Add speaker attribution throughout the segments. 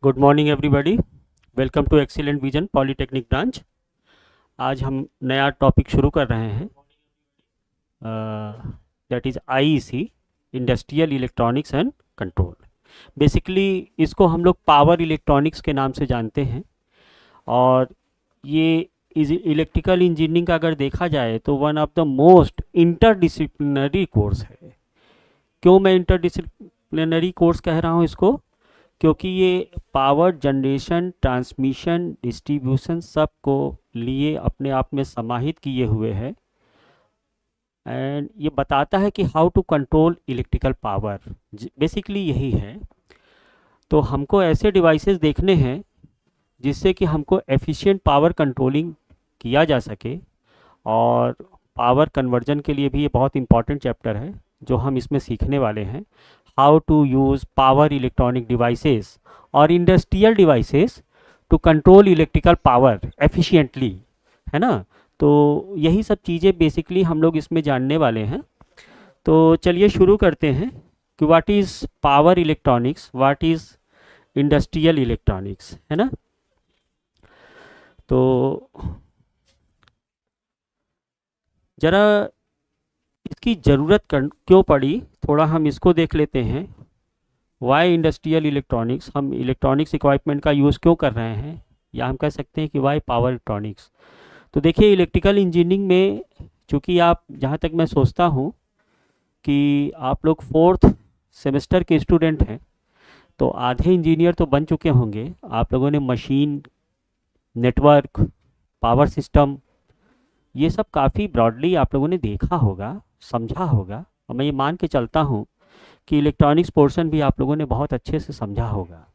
Speaker 1: Good morning everybody. Welcome to excellent vision polytechnic branch. आज हम नया टॉपिक शुरू कर रहे हैं, that is IEC, industrial electronics and control. Basically इसको हम लोग पावर इलेक्ट्रॉनिक्स के नाम से जानते हैं। और ये इलेक्ट्रिकल इंजीनियरिंग का अगर देखा जाए तो one of the most interdisciplinary course है। क्यों मैं इंटरडिसिप्लिनरी कोर्स कह रहा हूँ इसको? क्योंकि ये पावर जनरेशन, ट्रांसमिशन, डिस्ट्रीब्यूशन सब को लिए अपने आप में समाहित किए हुए है। एंड ये बताता है कि how to control electrical power, basically यही है। तो हमको ऐसे डिवाइसेस देखने हैं जिससे कि हमको एफिशिएंट पावर कंट्रोलिंग किया जा सके। और पावर कन्वर्जन के लिए भी ये बहुत इंपॉर्टेंट चैप्टर है जो हम इसमें सीखने वाले हैं। How to use power electronic devices और industrial devices to control electrical power efficiently, है ना। तो यही सब चीज़ें बेसिकली हम लोग इसमें जानने वाले हैं। तो चलिए शुरू करते हैं कि what is power electronics, what is industrial electronics, है ना। तो ज़रा इसकी ज़रूरत क्यों पड़ी, थोड़ा हम इसको देख लेते हैं। वाई इंडस्ट्रियल इलेक्ट्रॉनिक्स, हम इलेक्ट्रॉनिक्स इक्विपमेंट का यूज़ क्यों कर रहे हैं, या हम कह सकते हैं कि वाई पावर इलेक्ट्रॉनिक्स। तो देखिए, इलेक्ट्रिकल इंजीनियरिंग में चूँकि आप, जहाँ तक मैं सोचता हूँ कि आप लोग 4th सेमेस्टर के स्टूडेंट हैं, तो आधे इंजीनियर तो बन चुके होंगे। आप लोगों ने मशीन, नेटवर्क, पावर सिस्टम, ये सब काफ़ी ब्रॉडली आप लोगों ने देखा होगा, समझा होगा। और मैं ये मान के चलता हूँ कि इलेक्ट्रॉनिक्स पोर्शन भी आप लोगों ने बहुत अच्छे से समझा होगा।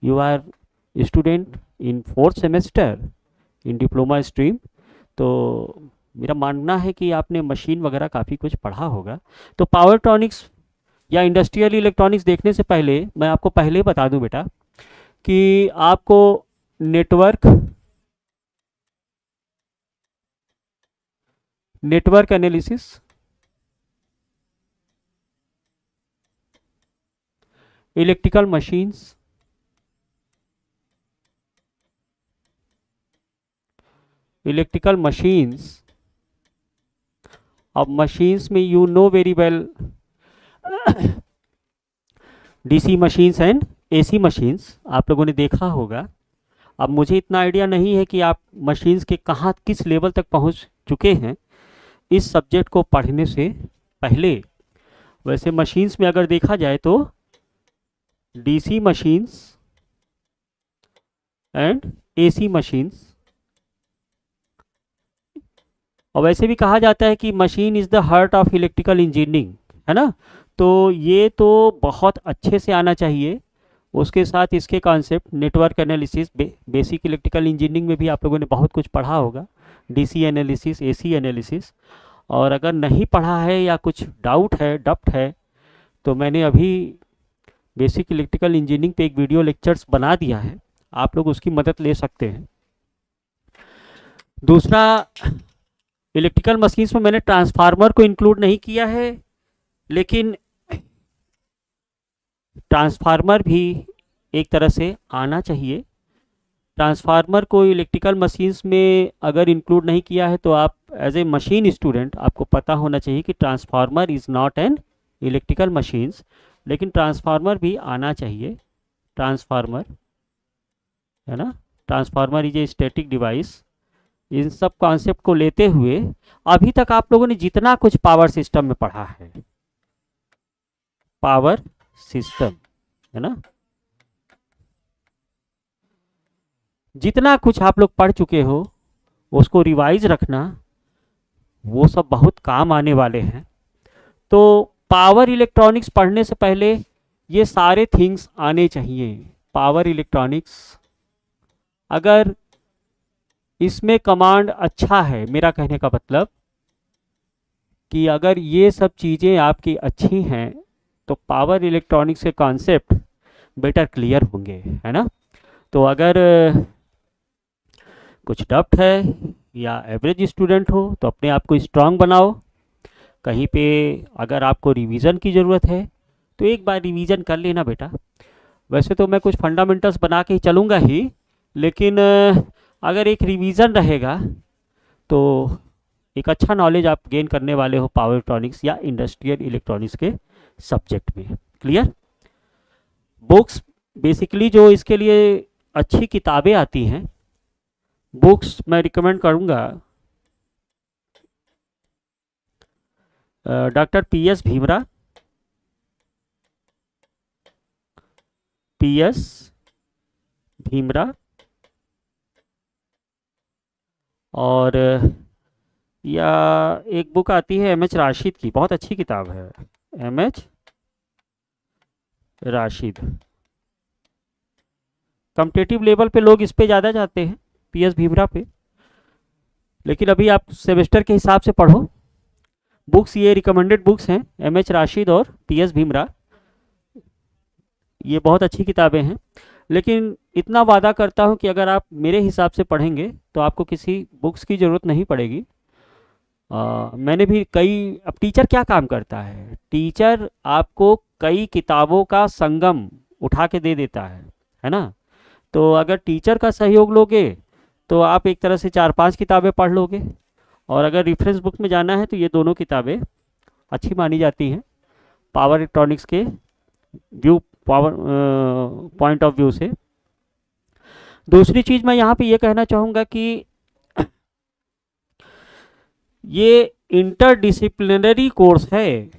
Speaker 1: You are student in 4th semester in diploma stream, तो मेरा मानना है कि आपने मशीन वगैरह काफ़ी कुछ पढ़ा होगा। तो पावर इलेक्ट्रॉनिक्स या इंडस्ट्रियल इलेक्ट्रॉनिक्स देखने से पहले मैं आपको पहले बता दूं बेटा कि आपको नेटवर्क एनालिसिस, इलेक्ट्रिकल मशीन्स, अब मशीन्स में you know very well DC machines and AC machines आप लोगों ने देखा होगा। अब मुझे इतना आइडिया नहीं है कि आप मशीन्स के कहाँ किस लेवल तक पहुँच चुके हैं इस सब्जेक्ट को पढ़ने से पहले। वैसे मशीन्स में अगर देखा जाए तो DC machines and AC machines, और वैसे भी कहा जाता है कि machine is the heart of electrical engineering, है ना। तो ये तो बहुत अच्छे से आना चाहिए। उसके साथ इसके concept network analysis, basic electrical engineering में भी आप लोगों ने बहुत कुछ पढ़ा होगा, डीसी एनालिसिस, एसी एनालिसिस। और अगर नहीं पढ़ा है या कुछ डाउट है, डप्ट है, तो मैंने अभी बेसिक इलेक्ट्रिकल इंजीनियरिंग पे एक वीडियो लेक्चर्स बना दिया है, आप लोग उसकी मदद ले सकते हैं। दूसरा, इलेक्ट्रिकल मशीन्स में मैंने ट्रांसफार्मर को इंक्लूड नहीं किया है, लेकिन ट्रांसफार्मर भी एक तरह से आना चाहिए। ट्रांसफार्मर को इलेक्ट्रिकल मशीन्स में अगर इंक्लूड नहीं किया है तो आप एज ए मशीन स्टूडेंट आपको पता होना चाहिए कि transformer is not an electrical machines, लेकिन ट्रांसफार्मर भी आना चाहिए। ट्रांसफार्मर, है ना, transformer is a static device. इन सब कॉन्सेप्ट को लेते हुए अभी तक आप लोगों ने जितना कुछ पावर सिस्टम में पढ़ा है, पावर सिस्टम, है ना, जितना कुछ आप लोग पढ़ चुके हो उसको रिवाइज रखना, वो सब बहुत काम आने वाले हैं। तो पावर इलेक्ट्रॉनिक्स पढ़ने से पहले ये सारे थिंग्स आने चाहिए। पावर इलेक्ट्रॉनिक्स, अगर इसमें कमांड अच्छा है, मेरा कहने का मतलब कि अगर ये सब चीज़ें आपकी अच्छी हैं तो पावर इलेक्ट्रॉनिक्स के कॉन्सेप्ट बेटर क्लियर होंगे, है ना। तो अगर कुछ डाउट है या एवरेज स्टूडेंट हो तो अपने आप को स्ट्रांग बनाओ। कहीं पे अगर आपको रिवीजन की ज़रूरत है तो एक बार रिवीजन कर लेना बेटा। वैसे तो मैं कुछ फंडामेंटल्स बना के ही चलूँगा ही, लेकिन अगर एक रिवीजन रहेगा तो एक अच्छा नॉलेज आप गेन करने वाले हो पावर इलेक्ट्रॉनिक्स या इंडस्ट्रियल इलेक्ट्रॉनिक्स के सब्जेक्ट में। क्लियर? बुक्स बेसिकली जो इसके लिए अच्छी किताबें आती हैं, बुक्स मैं रिकमेंड करूँगा doctor PS Bhimra, PS Bhimra, और या एक बुक आती है MH राशिद की, बहुत अच्छी किताब है, MH राशिद। कॉम्पिटिटिव लेवल पे लोग इस पे ज़्यादा जाते हैं, PS भीमरा पे, लेकिन अभी आप सेमेस्टर के हिसाब से पढ़ो। बुक्स ये रिकमेंडेड बुक्स हैं, MH राशिद और PS भीमरा, ये बहुत अच्छी किताबें हैं। लेकिन इतना वादा करता हूँ कि अगर आप मेरे हिसाब से पढ़ेंगे तो आपको किसी बुक्स की ज़रूरत नहीं पड़ेगी। मैंने भी अब टीचर क्या काम करता है, टीचर आपको कई किताबों का संगम उठा के दे देता है ना। तो अगर टीचर का सहयोग लोगे तो आप एक तरह से 4-5 किताबें पढ़ लोगे, और अगर रेफरेंस बुक में जाना है तो ये दोनों किताबें अच्छी मानी जाती हैं पावर इलेक्ट्रॉनिक्स के पावर पॉइंट ऑफ व्यू से। दूसरी चीज़ मैं यहाँ पे ये कहना चाहूँगा कि ये इंटरडिसिप्लिनरी कोर्स है,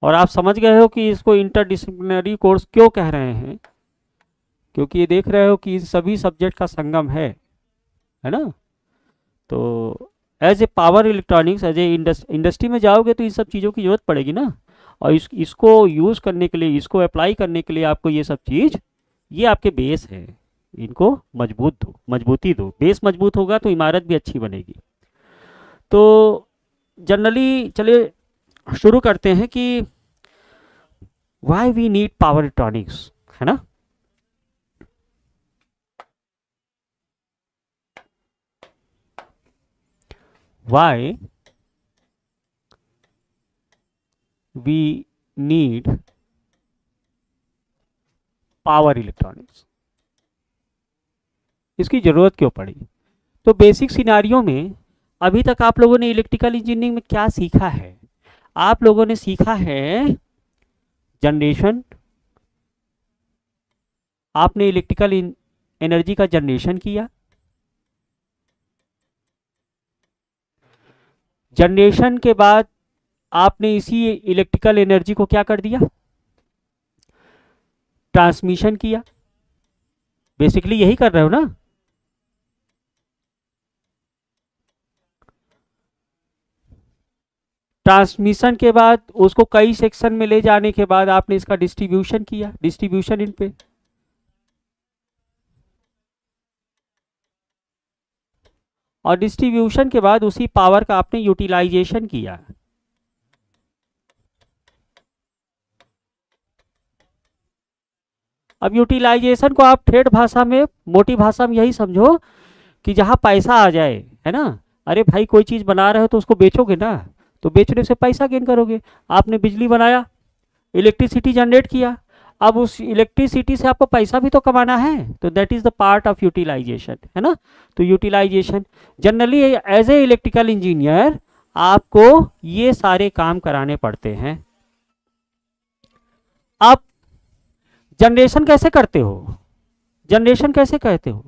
Speaker 1: और आप समझ गए हो कि इसको इंटरडिसिप्लिनरी कोर्स क्यों कह रहे हैं, क्योंकि ये देख रहे हो कि इन सभी सब्जेक्ट का संगम है ना। तो as a power electronics, as a industry में जाओगे तो इन सब चीज़ों की ज़रूरत पड़ेगी ना, और इसको यूज़ करने के लिए, इसको अप्लाई करने के लिए आपको ये सब चीज़, ये आपके बेस है, इनको मजबूती दो। बेस मजबूत होगा तो इमारत भी अच्छी बनेगी। तो जनरली चलिए शुरू करते हैं कि why we need power electronics, है ना। Why we need power electronics, इसकी ज़रूरत क्यों पड़ी। तो बेसिक सिनारियों में अभी तक आप लोगों ने इलेक्ट्रिकल इंजीनियरिंग में क्या सीखा है, आप लोगों ने सीखा है जनरेशन, आपने इलेक्ट्रिकल एनर्जी का जनरेशन किया, जनरेशन के बाद आपने इसी इलेक्ट्रिकल एनर्जी को क्या कर दिया, ट्रांसमिशन किया। बेसिकली यही कर रहे हो ना। ट्रांसमिशन के बाद उसको कई सेक्शन में ले जाने के बाद आपने इसका डिस्ट्रीब्यूशन किया, डिस्ट्रीब्यूशन इन पे, और डिस्ट्रीब्यूशन के बाद उसी पावर का आपने यूटिलाइजेशन किया। अब यूटिलाइजेशन को आप ठेठ भाषा में, मोटी भाषा में यही समझो कि जहाँ पैसा आ जाए, है ना। अरे भाई कोई चीज़ बना रहे हो तो उसको बेचोगे ना, तो बेचने से पैसा गेन करोगे। आपने बिजली बनाया, इलेक्ट्रिसिटी जनरेट किया, अब उस इलेक्ट्रिसिटी से आपको पैसा भी तो कमाना है, तो that is the part of utilization, है ना। तो utilization generally as a electrical engineer आपको ये सारे काम कराने पड़ते हैं। आप जनरेशन कैसे करते हो, जनरेशन कैसे कहते हो,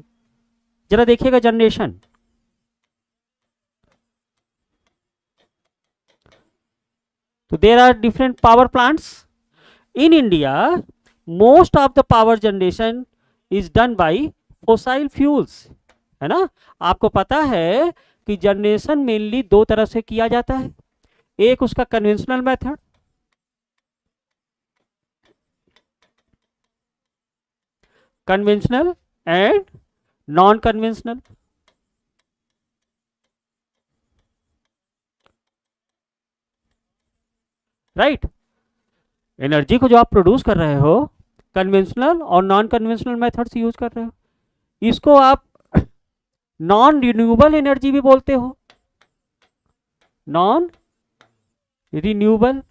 Speaker 1: जरा देखिएगा जनरेशन। तो there are different power plants in India. Most of the power generation is done by fossil fuels, है ना। आपको पता है कि जनरेशन मेनली दो तरह से किया जाता है, एक उसका conventional method, conventional and non conventional. Right, energy को जो आप प्रोड्यूस कर रहे हो कन्वेंशनल और नॉन कन्वेंशनल मेथड से यूज कर रहे हो, इसको आप नॉन रिन्यूएबल एनर्जी भी बोलते हो, नॉन रिन्यूएबल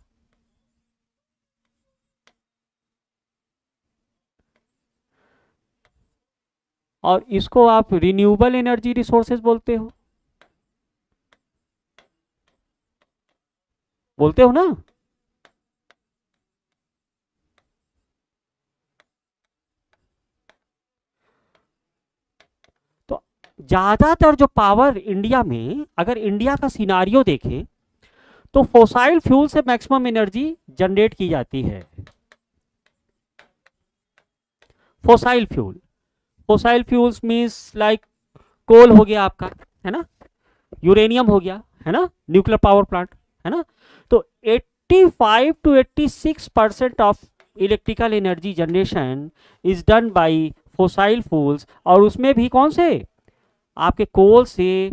Speaker 1: और इसको आप रिन्यूएबल एनर्जी रिसोर्सेज बोलते हो, बोलते हो ना। तो ज्यादातर जो पावर इंडिया में, अगर इंडिया का सिनारियो देखें तो फोसाइल फ्यूल से मैक्सिमम एनर्जी जनरेट की जाती है। Fossil fuel, fossil fuels means like coal हो गया आपका, है ना, यूरेनियम हो गया, है ना, न्यूक्लियर पावर प्लांट, है ना। तो 85 to 86% of electrical energy generation is done by fossil fuels, और उसमें भी कौन से, आपके कोल से।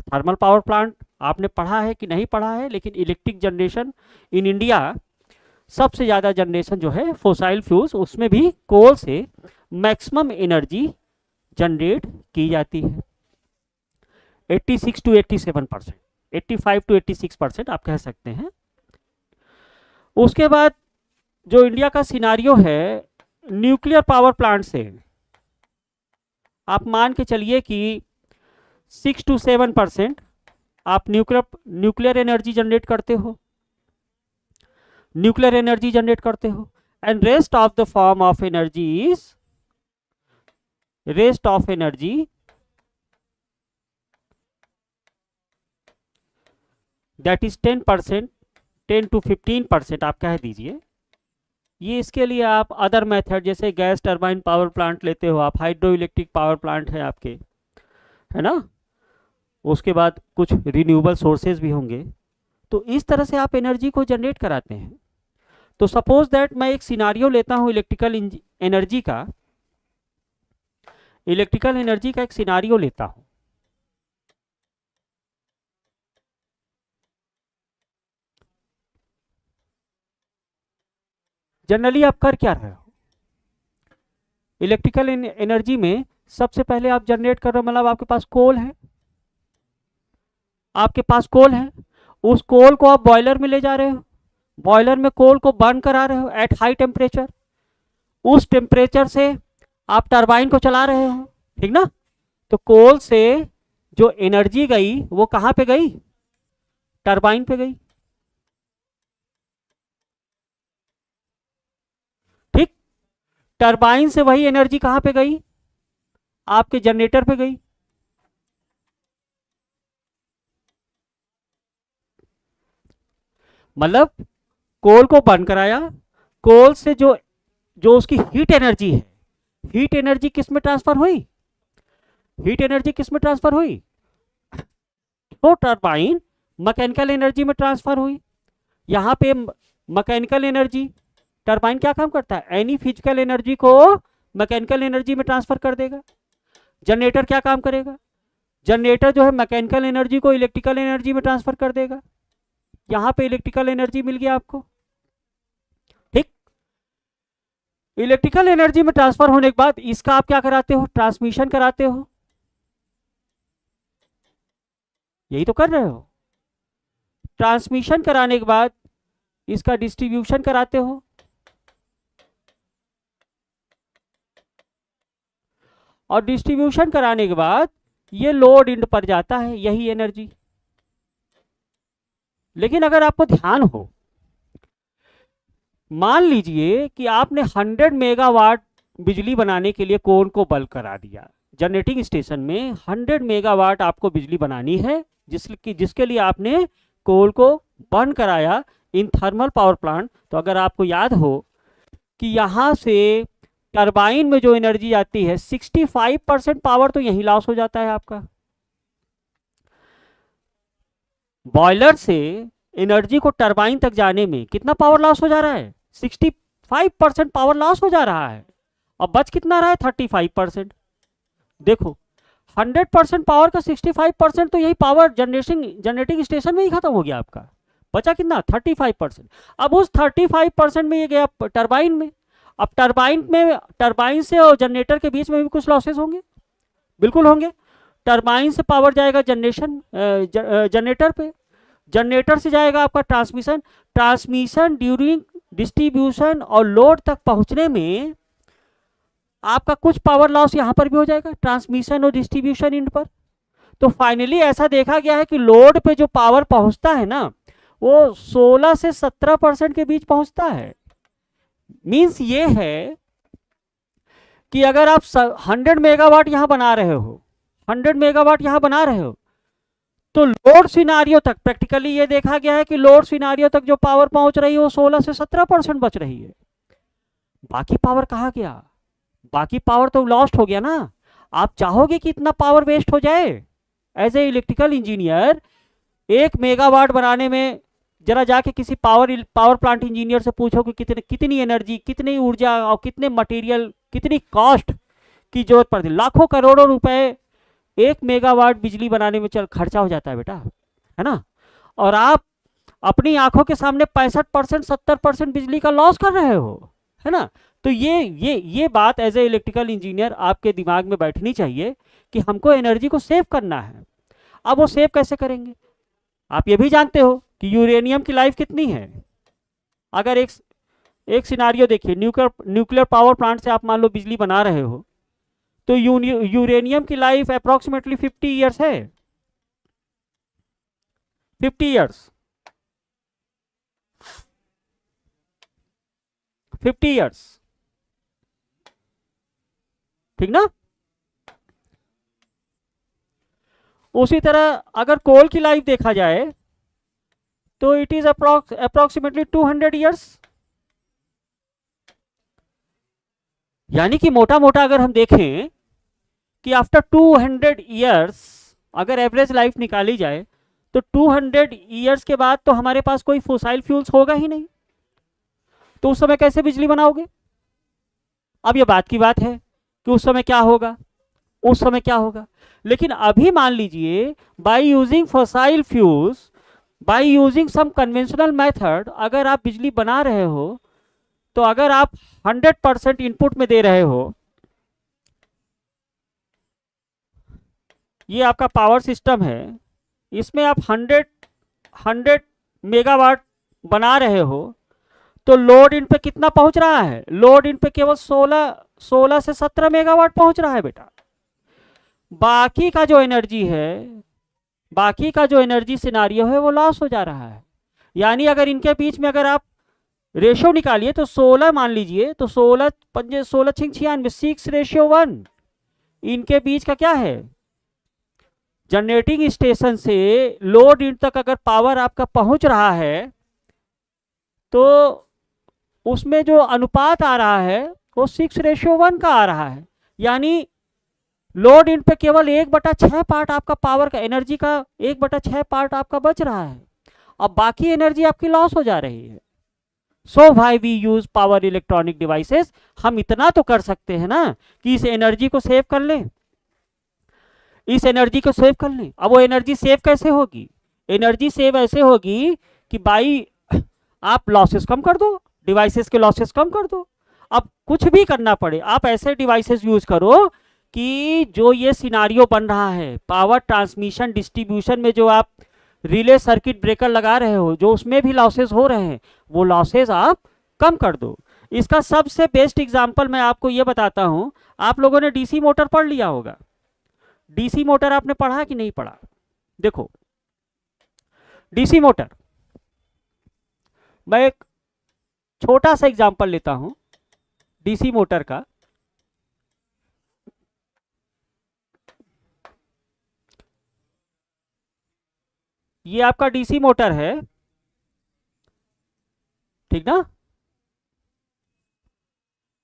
Speaker 1: थर्मल पावर प्लांट आपने पढ़ा है कि नहीं पढ़ा है, लेकिन इलेक्ट्रिक जनरेशन इन इंडिया सबसे ज़्यादा जनरेशन जो है फोसाइल फ्यूल्स, उसमें भी कोल से मैक्सिमम एनर्जी जनरेट की जाती है। 86 to 87%, 85 to 86% आप कह सकते हैं। उसके बाद जो इंडिया का सिनारियो है न्यूक्लियर पावर प्लांट से, आप मान के चलिए कि 6 to 7% आप न्यूक्लियर एनर्जी जनरेट करते हो, न्यूक्लियर एनर्जी जनरेट करते हो, and rest of the form of energy is, rest of energy that is 10%, 10 to 15% आप कह दीजिए। ये इसके लिए आप अदर मेथड जैसे गैस टरबाइन पावर प्लांट लेते हो आप, हाइड्रो इलेक्ट्रिक पावर प्लांट है आपके, है ना, उसके बाद कुछ रिन्यूएबल सोर्सेज भी होंगे। तो इस तरह से आप एनर्जी को जनरेट कराते हैं। तो सपोज दैट मैं एक सिनारियो लेता हूं इलेक्ट्रिकल एनर्जी का, इलेक्ट्रिकल एनर्जी का एक सिनारियो लेता हूं। जनरली आप कर क्या रहे हो इलेक्ट्रिकल एनर्जी में, सबसे पहले आप जनरेट कर रहे हो, मतलब आपके पास कोल है, आपके पास कोल है, उस कोल को आप बॉयलर में ले जा रहे हो, बॉयलर में कोल को बर्न करा रहे हो एट हाई टेम्परेचर, उस टेम्परेचर से आप टरबाइन को चला रहे हो, ठीक ना। तो कोल से जो एनर्जी गई वो कहाँ पे गई, टरबाइन पे गई, ठीक। टरबाइन से वही एनर्जी कहाँ पे गई, आपके जनरेटर पे गई। मतलब कोल को बर्न कराया, कोल से जो जो उसकी हीट एनर्जी है, हीट एनर्जी किस में ट्रांसफर हुई, हीट एनर्जी किस में ट्रांसफर हुई, तो टरबाइन मैकेनिकल एनर्जी में ट्रांसफर हुई। यहाँ पे मैकेनिकल एनर्जी, टरबाइन क्या काम करता है, एनी फिजिकल एनर्जी को मैकेनिकल एनर्जी में ट्रांसफर कर देगा। जनरेटर क्या काम करेगा, जनरेटर जो है मैकेनिकल एनर्जी को इलेक्ट्रिकल एनर्जी में ट्रांसफर कर देगा। यहाँ पे इलेक्ट्रिकल एनर्जी मिल गया आपको, ठीक। इलेक्ट्रिकल एनर्जी में ट्रांसफर होने के बाद इसका आप क्या कराते हो, ट्रांसमिशन कराते हो, यही तो कर रहे हो। ट्रांसमिशन कराने के बाद इसका डिस्ट्रीब्यूशन कराते हो, और डिस्ट्रीब्यूशन कराने के बाद ये लोड इंड पर जाता है, यही एनर्जी। लेकिन अगर आपको ध्यान हो, मान लीजिए कि आपने 100 मेगावाट बिजली बनाने के लिए कोल को बल्क करा दिया, जनरेटिंग स्टेशन में 100 मेगावाट आपको बिजली बनानी है, जिसके लिए आपने कोल को बर्न कराया इन थर्मल पावर प्लांट। तो अगर आपको याद हो कि यहाँ से टरबाइन में जो एनर्जी आती है 65% पावर तो यहीं लॉस हो जाता है आपका। बॉयलर से एनर्जी को टरबाइन तक जाने में कितना पावर लॉस हो जा रहा है, 65% पावर लॉस हो जा रहा है, और बच कितना रहा है, 35%। देखो 100% पावर का 65% तो यही पावर जनरेटिंग स्टेशन में ही खत्म हो गया आपका, बचा कितना, 35%। अब उस 35% में ये गया टरबाइन में। अब टरबाइन से और जनरेटर के बीच में भी कुछ लॉसेस होंगे, बिल्कुल होंगे। टरबाइन से पावर जाएगा जनरेटर पे, जनरेटर से जाएगा आपका ट्रांसमिशन, ट्रांसमिशन ड्यूरिंग डिस्ट्रीब्यूशन और लोड तक पहुंचने में आपका कुछ पावर लॉस यहां पर भी हो जाएगा, ट्रांसमिशन और डिस्ट्रीब्यूशन इन पर। तो फाइनली ऐसा देखा गया है कि लोड पे जो पावर पहुंचता है ना वो 16 से 17% के बीच पहुंचता है। मींस ये है कि अगर आप 100 मेगावाट यहां बना रहे हो, 100 मेगावाट यहां बना रहे हो, तो लोड सिनारियो तक प्रैक्टिकली ये देखा गया है कि लोड सिनारियो तक जो पावर पहुंच रही है वो 16 से 17% बच रही है। बाकी पावर कहाँ गया? बाकी पावर तो लॉस्ट हो गया ना। आप चाहोगे कि इतना पावर वेस्ट हो जाए? As a electrical engineer 1 megawatt बनाने में जरा जाके किसी पावर प्लांट इंजीनियर से पूछो कि कितनी एनर्जी, कितनी ऊर्जा और कितने मटेरियल, कितनी कॉस्ट की जरूरत पड़ती है। लाखों करोड़ों रुपए 1 मेगावाट बिजली बनाने में खर्चा हो जाता है बेटा, है ना। और आप अपनी आंखों के सामने 65% 70% बिजली का लॉस कर रहे हो, है ना। तो ये बात एज ए इलेक्ट्रिकल इंजीनियर आपके दिमाग में बैठनी चाहिए कि हमको एनर्जी को सेव करना है। अब वो सेव कैसे करेंगे? आप ये भी जानते हो कि यूरेनियम की लाइफ कितनी है। अगर एक सिनारियो देखिए, न्यूक्लियर पावर प्लांट से आप मान लो बिजली बना रहे हो, तो यूरेनियम की लाइफ अप्रोक्सीमेटली 50 ईयर्स है, 50 ईयर्स, 50 ईयर्स, ठीक ना। उसी तरह अगर कोल की लाइफ देखा जाए तो इट इज अप्रोक्सीमेटली 200 ईयर्स। यानी कि मोटा मोटा अगर हम देखें कि आफ्टर 200 ईयर्स अगर एवरेज लाइफ निकाली जाए तो 200 ईयर्स के बाद तो हमारे पास कोई फोसाइल फ्यूल्स होगा ही नहीं। तो उस समय कैसे बिजली बनाओगे? अब ये बात की बात है कि उस समय क्या होगा, उस समय क्या होगा। लेकिन अभी मान लीजिए by using fossil fuels, by using some conventional method अगर आप बिजली बना रहे हो, तो अगर आप 100% इनपुट में दे रहे हो, ये आपका पावर सिस्टम है, इसमें आप 100 मेगावाट बना रहे हो, तो लोड इन पे कितना पहुंच रहा है? लोड इन पे केवल 16 से 17 मेगावाट पहुंच रहा है बेटा। बाकी का जो एनर्जी है, बाकी का जो एनर्जी सिनारियो है वो लॉस हो जा रहा है। यानी अगर इनके बीच में अगर आप रेशियो निकालिए तो 16 मान लीजिए, तो 16 पंजे 16 96 6:1 इनके बीच का क्या है? जनरेटिंग स्टेशन से लोड इन तक अगर पावर आपका पहुंच रहा है तो उसमें जो अनुपात आ रहा है वो 6:1 का आ रहा है। यानी लोड इन पे केवल 1/6 पार्ट आपका पावर का, एनर्जी का 1/6 पार्ट आपका बच रहा है, अब बाकी एनर्जी आपकी लॉस हो जा रही है। So why we use power electronic devices. हम इतना तो कर सकते हैं ना कि इस एनर्जी को सेव कर लें, इस एनर्जी को सेव कर लें। अब वो एनर्जी सेव कैसे होगी? एनर्जी सेव ऐसे होगी कि भाई आप लॉसेस कम कर दो, डिवाइसेस के लॉसेस कम कर दो। अब कुछ भी करना पड़े, आप ऐसे डिवाइसेस यूज करो कि जो ये सिनारियो बन रहा है पावर ट्रांसमिशन डिस्ट्रीब्यूशन में, जो आप रिले सर्किट ब्रेकर लगा रहे हो, जो उसमें भी लॉसेस हो रहे हैं, वो लॉसेस आप कम कर दो। इसका सबसे बेस्ट एग्जांपल मैं आपको ये बताता हूं। आप लोगों ने डीसी मोटर पढ़ लिया होगा, डीसी मोटर आपने पढ़ा कि नहीं पढ़ा? देखो डीसी मोटर, मैं एक छोटा सा एग्जांपल लेता हूं डीसी मोटर का। ये आपका डीसी मोटर है, ठीक ना,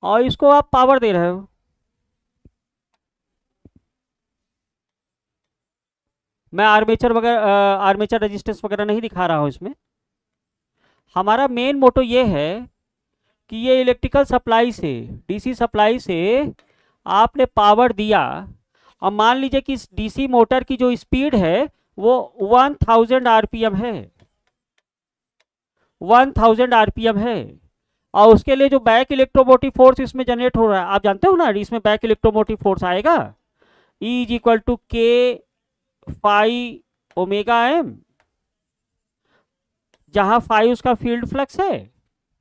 Speaker 1: और इसको आप पावर दे रहे हो। मैं आर्मेचर वगैरह आर्मेचर रेजिस्टेंस वगैरह नहीं दिखा रहा हूं इसमें। हमारा मेन मोटो ये है कि ये इलेक्ट्रिकल सप्लाई से, डीसी सप्लाई से आपने पावर दिया, और मान लीजिए कि इस डीसी मोटर की जो स्पीड है वो 1000 आरपीएम है, 1000 आरपीएम है। और उसके लिए जो बैक इलेक्ट्रोमोटिव फोर्स इसमें जनरेट हो रहा है, आप जानते हो ना, इसमें बैक इलेक्ट्रोमोटिव फोर्स आएगा। E इज इक्वल टू के फाई ओमेगा एम, जहां फाई उसका फील्ड फ्लक्स है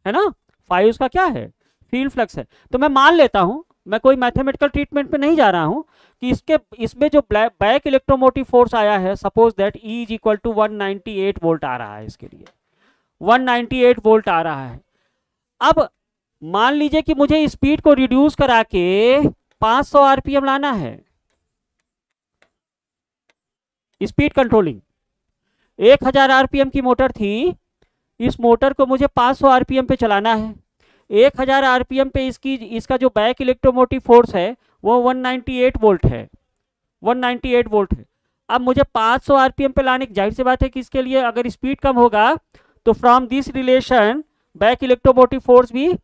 Speaker 1: ना, फाई उसका क्या है, फील्ड फ्लक्स है। तो मैं मान लेता हूं, मैं कोई मैथमेटिकल ट्रीटमेंट पे नहीं जा रहा हूं, कि इसमें जो बैक इलेक्ट्रोमोटिव फोर्स आया है, suppose that E is equal to 198 volt आ रहा है, इसके लिए 198 वोल्ट आ रहा है। अब मान लीजिए कि मुझे स्पीड को रिड्यूस करा के 500 आरपीएम लाना है, स्पीड कंट्रोलिंग। 1000 आरपीएम की मोटर थी, इस मोटर को मुझे 500 आरपीएम पे चलाना है। 1000 आरपीएम पे इसका जो बैक इलेक्ट्रोमोटिव फोर्स है वो 198 वोल्ट है, 198 वोल्ट है। अब मुझे 500 आरपीएम पे लाने की, जाहिर सी बात है कि इसके लिए अगर स्पीड कम होगा तो from this relation back electromotive force भी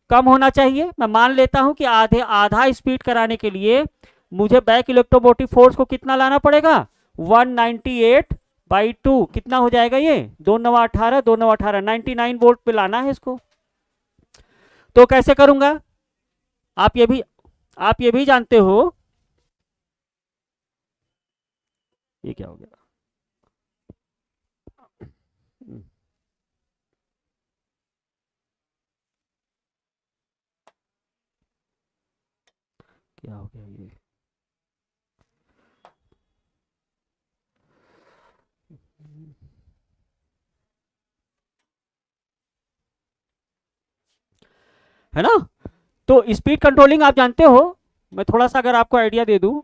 Speaker 1: कम होना चाहिए। मैं मान लेता हूं कि आधा स्पीड कराने के लिए मुझे बैक इलेक्ट्रोमोटिव फोर्स को कितना लाना पड़ेगा, 198/2, कितना हो जाएगा ये, 2 9 18, 2 9 18, 99 वोल्ट पे लाना है इसको। तो कैसे करूंगा, आप ये भी जानते हो, ये क्या हो गया, क्या हो गया ये, है ना। तो स्पीड कंट्रोलिंग आप जानते हो, मैं थोड़ा सा अगर आपको आइडिया दे दूं,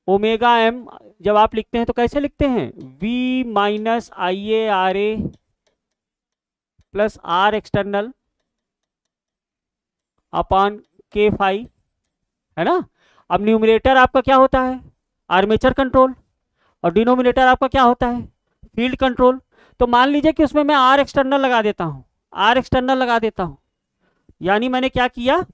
Speaker 1: ओमेगा एम जब आप लिखते हैं तो कैसे लिखते हैं, V minus IA RA plus R external upon K phi, है ना। अब न्यूमरेटर आपका क्या होता है, आर्मेचर कंट्रोल, और डिनोमिनेटर आपका क्या होता है, फील्ड कंट्रोल। तो मान लीजिए कि उसमें मैं R एक्सटर्नल लगा देता हूं, R एक्सटर्नल लगा देता हूं, यानी मैंने क्या किया,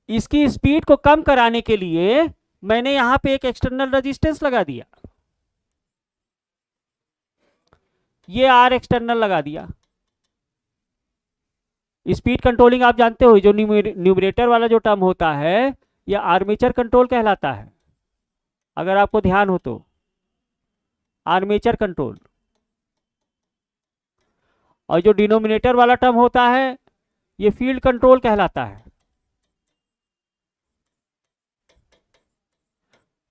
Speaker 1: इसकी स्पीड को कम कराने के लिए मैंने यहां पे एक एक्सटर्नल रेजिस्टेंस लगा दिया, ये R एक्सटर्नल लगा दिया। स्पीड कंट्रोलिंग आप जानते हो, जो न्यूमरेटर वाला जो टर्म होता है यह आर्मेचर कंट्रोल कहलाता है, अगर आपको ध्यान हो तो, आर्मेचर कंट्रोल। और जो डिनोमिनेटर वाला टर्म होता है ये फील्ड कंट्रोल कहलाता है।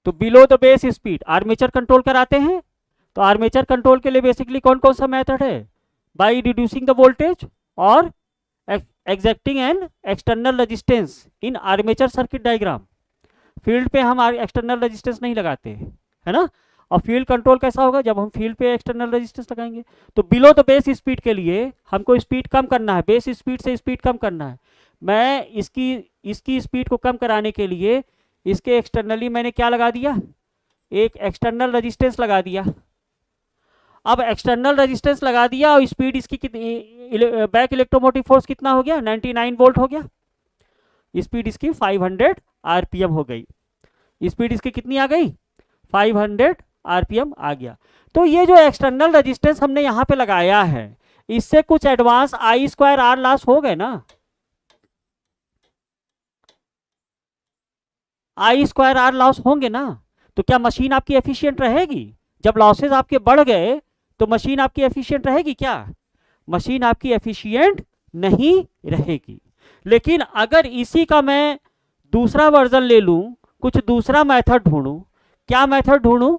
Speaker 1: तो below the base speed armature control कराते हैं। तो आर्मेचर कंट्रोल के लिए बेसिकली कौन कौन सा मेथड है, बाय रिड्यूसिंग द वोल्टेज और एग्जैक्टिंग an external resistance in armature circuit diagram. Field पे हम एक्सटर्नल रेजिस्टेंस नहीं लगाते, है ना। और फील्ड कंट्रोल कैसा होगा, जब हम फील्ड पे एक्सटर्नल रेजिस्टेंस लगाएंगे। तो बिलो द बेस स्पीड के लिए हमको स्पीड कम करना है, बेस स्पीड से स्पीड कम करना है। मैं इसकी स्पीड को कम कराने के लिए इसके एक्सटर्नली मैंने क्या लगा दिया, एक एक्सटर्नल रेजिस्टेंस लगा दिया। अब एक्सटर्नल रेजिस्टेंस लगा दिया और स्पीड इसकी कितनी, बैक इलेक्ट्रोमोटिव फोर्स कितना हो गया, 99 वोल्ट हो गया। स्पीड इसकी 500 आरपीएम हो गई, स्पीड इसकी कितनी आ गई, 500 आरपीएम आ गया। तो ये जो एक्सटर्नल रेजिस्टेंस हमने यहाँ पे लगाया है, इससे कुछ एडवांस I² R लॉस हो गए ना, I² R लॉस होंगे ना। तो क्या मशीन आपकी एफिशिएंट रहेगी, जब लॉसेस आपके बढ़ गए तो मशीन आपकी एफिशिएंट रहेगी क्या, मशीन आपकी एफिशिएंट नहीं रहेगी। लेकिन अगर इसी का मैं दूसरा वर्जन ले लूं, कुछ दूसरा मेथड ढूंढूं, क्या मेथड ढूंढूं,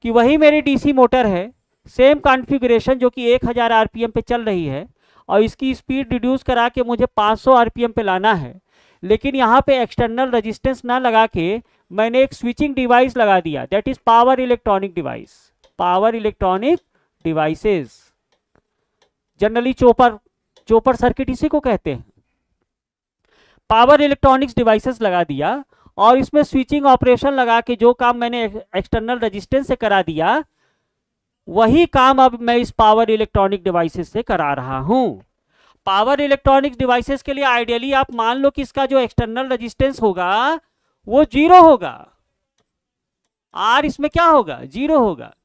Speaker 1: कि वही मेरी डीसी मोटर है, सेम कॉन्फ़िगरेशन जो कि 1000 आरपीएम पे चल रही है, और इसकी स्पीड रिड्यूस करा के मुझे 500 आरपीएम पे लाना है, लेकिन यहाँ पे एक्सटर्नल रेजिस्टेंस ना लगा के मैंने एक स्विचिंग डिवाइस लगा दिया, that is power electronic device, power electronic devices, generally chopper circuit इसी को कहते हैं। पावर इलेक्ट्रॉनिक्स डिवाइसेस लगा दिया और इसमें स्विचिंग ऑपरेशन लगा के जो काम मैंने एक्सटर्नल रेजिस्टेंस से करा दिया, वही काम अब मैं इस पावर इलेक्ट्रॉनिक डिवाइसेस से करा रहा हूं। पावर इलेक्ट्रॉनिक्स डिवाइसेस के लिए आइडियली आप मान लो कि इसका जो एक्सटर्नल रेजिस्टेंस होगा वो 0 होगा, आर इसमें क्या होगा, 0 होगा।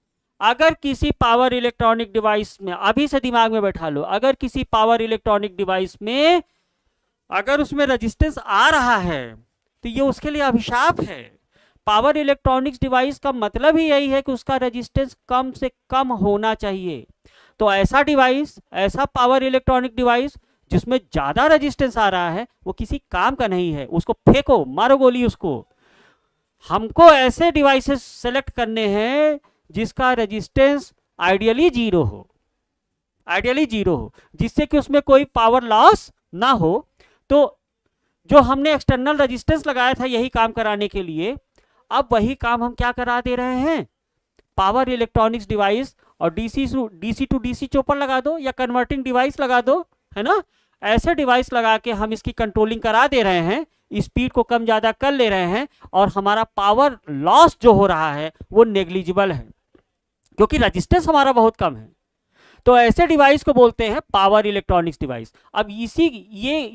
Speaker 1: अगर किसी पावर इलेक्ट्रॉनिक डिवाइस में, अभी से दिमाग में बैठा लो, अगर किसी पावर इलेक्ट्रॉनिक डिवाइस में अगर उसमें रेजिस्टेंस आ रहा है तो ये उसके लिए अभिशाप है। पावर इलेक्ट्रॉनिक्स डिवाइस का मतलब ही यही है कि उसका रेजिस्टेंस कम से कम होना चाहिए। तो ऐसा डिवाइस, ऐसा पावर इलेक्ट्रॉनिक डिवाइस जिसमें ज्यादा रेजिस्टेंस आ रहा है, वो किसी काम का नहीं है, उसको फेंको, मारो गोली उसको। हमको ऐसे डिवाइसेस सेलेक्ट करने हैं जिसका रेजिस्टेंस आइडियली जीरो हो, आइडियली जीरो हो, जिससे कि उसमें कोई पावर लॉस ना हो। तो जो हमने एक्सटर्नल रेजिस्टेंस लगाया था यही काम कराने के लिए, अब वही काम हम क्या करा दे रहे हैं, पावर इलेक्ट्रॉनिक्स डिवाइस, और डीसी टू डीसी चॉपर लगा दो या कन्वर्टिंग डिवाइस लगा दो, है ना। ऐसे डिवाइस लगा के हम इसकी कंट्रोलिंग करा दे रहे हैं, स्पीड को कम ज्यादा कर ले रहे हैं, और हमारा पावर लॉस जो हो रहा है वो नेग्लिजिबल है, क्योंकि रजिस्टेंस हमारा बहुत कम है। तो ऐसे डिवाइस को बोलते हैं पावर इलेक्ट्रॉनिक्स डिवाइस। अब इसी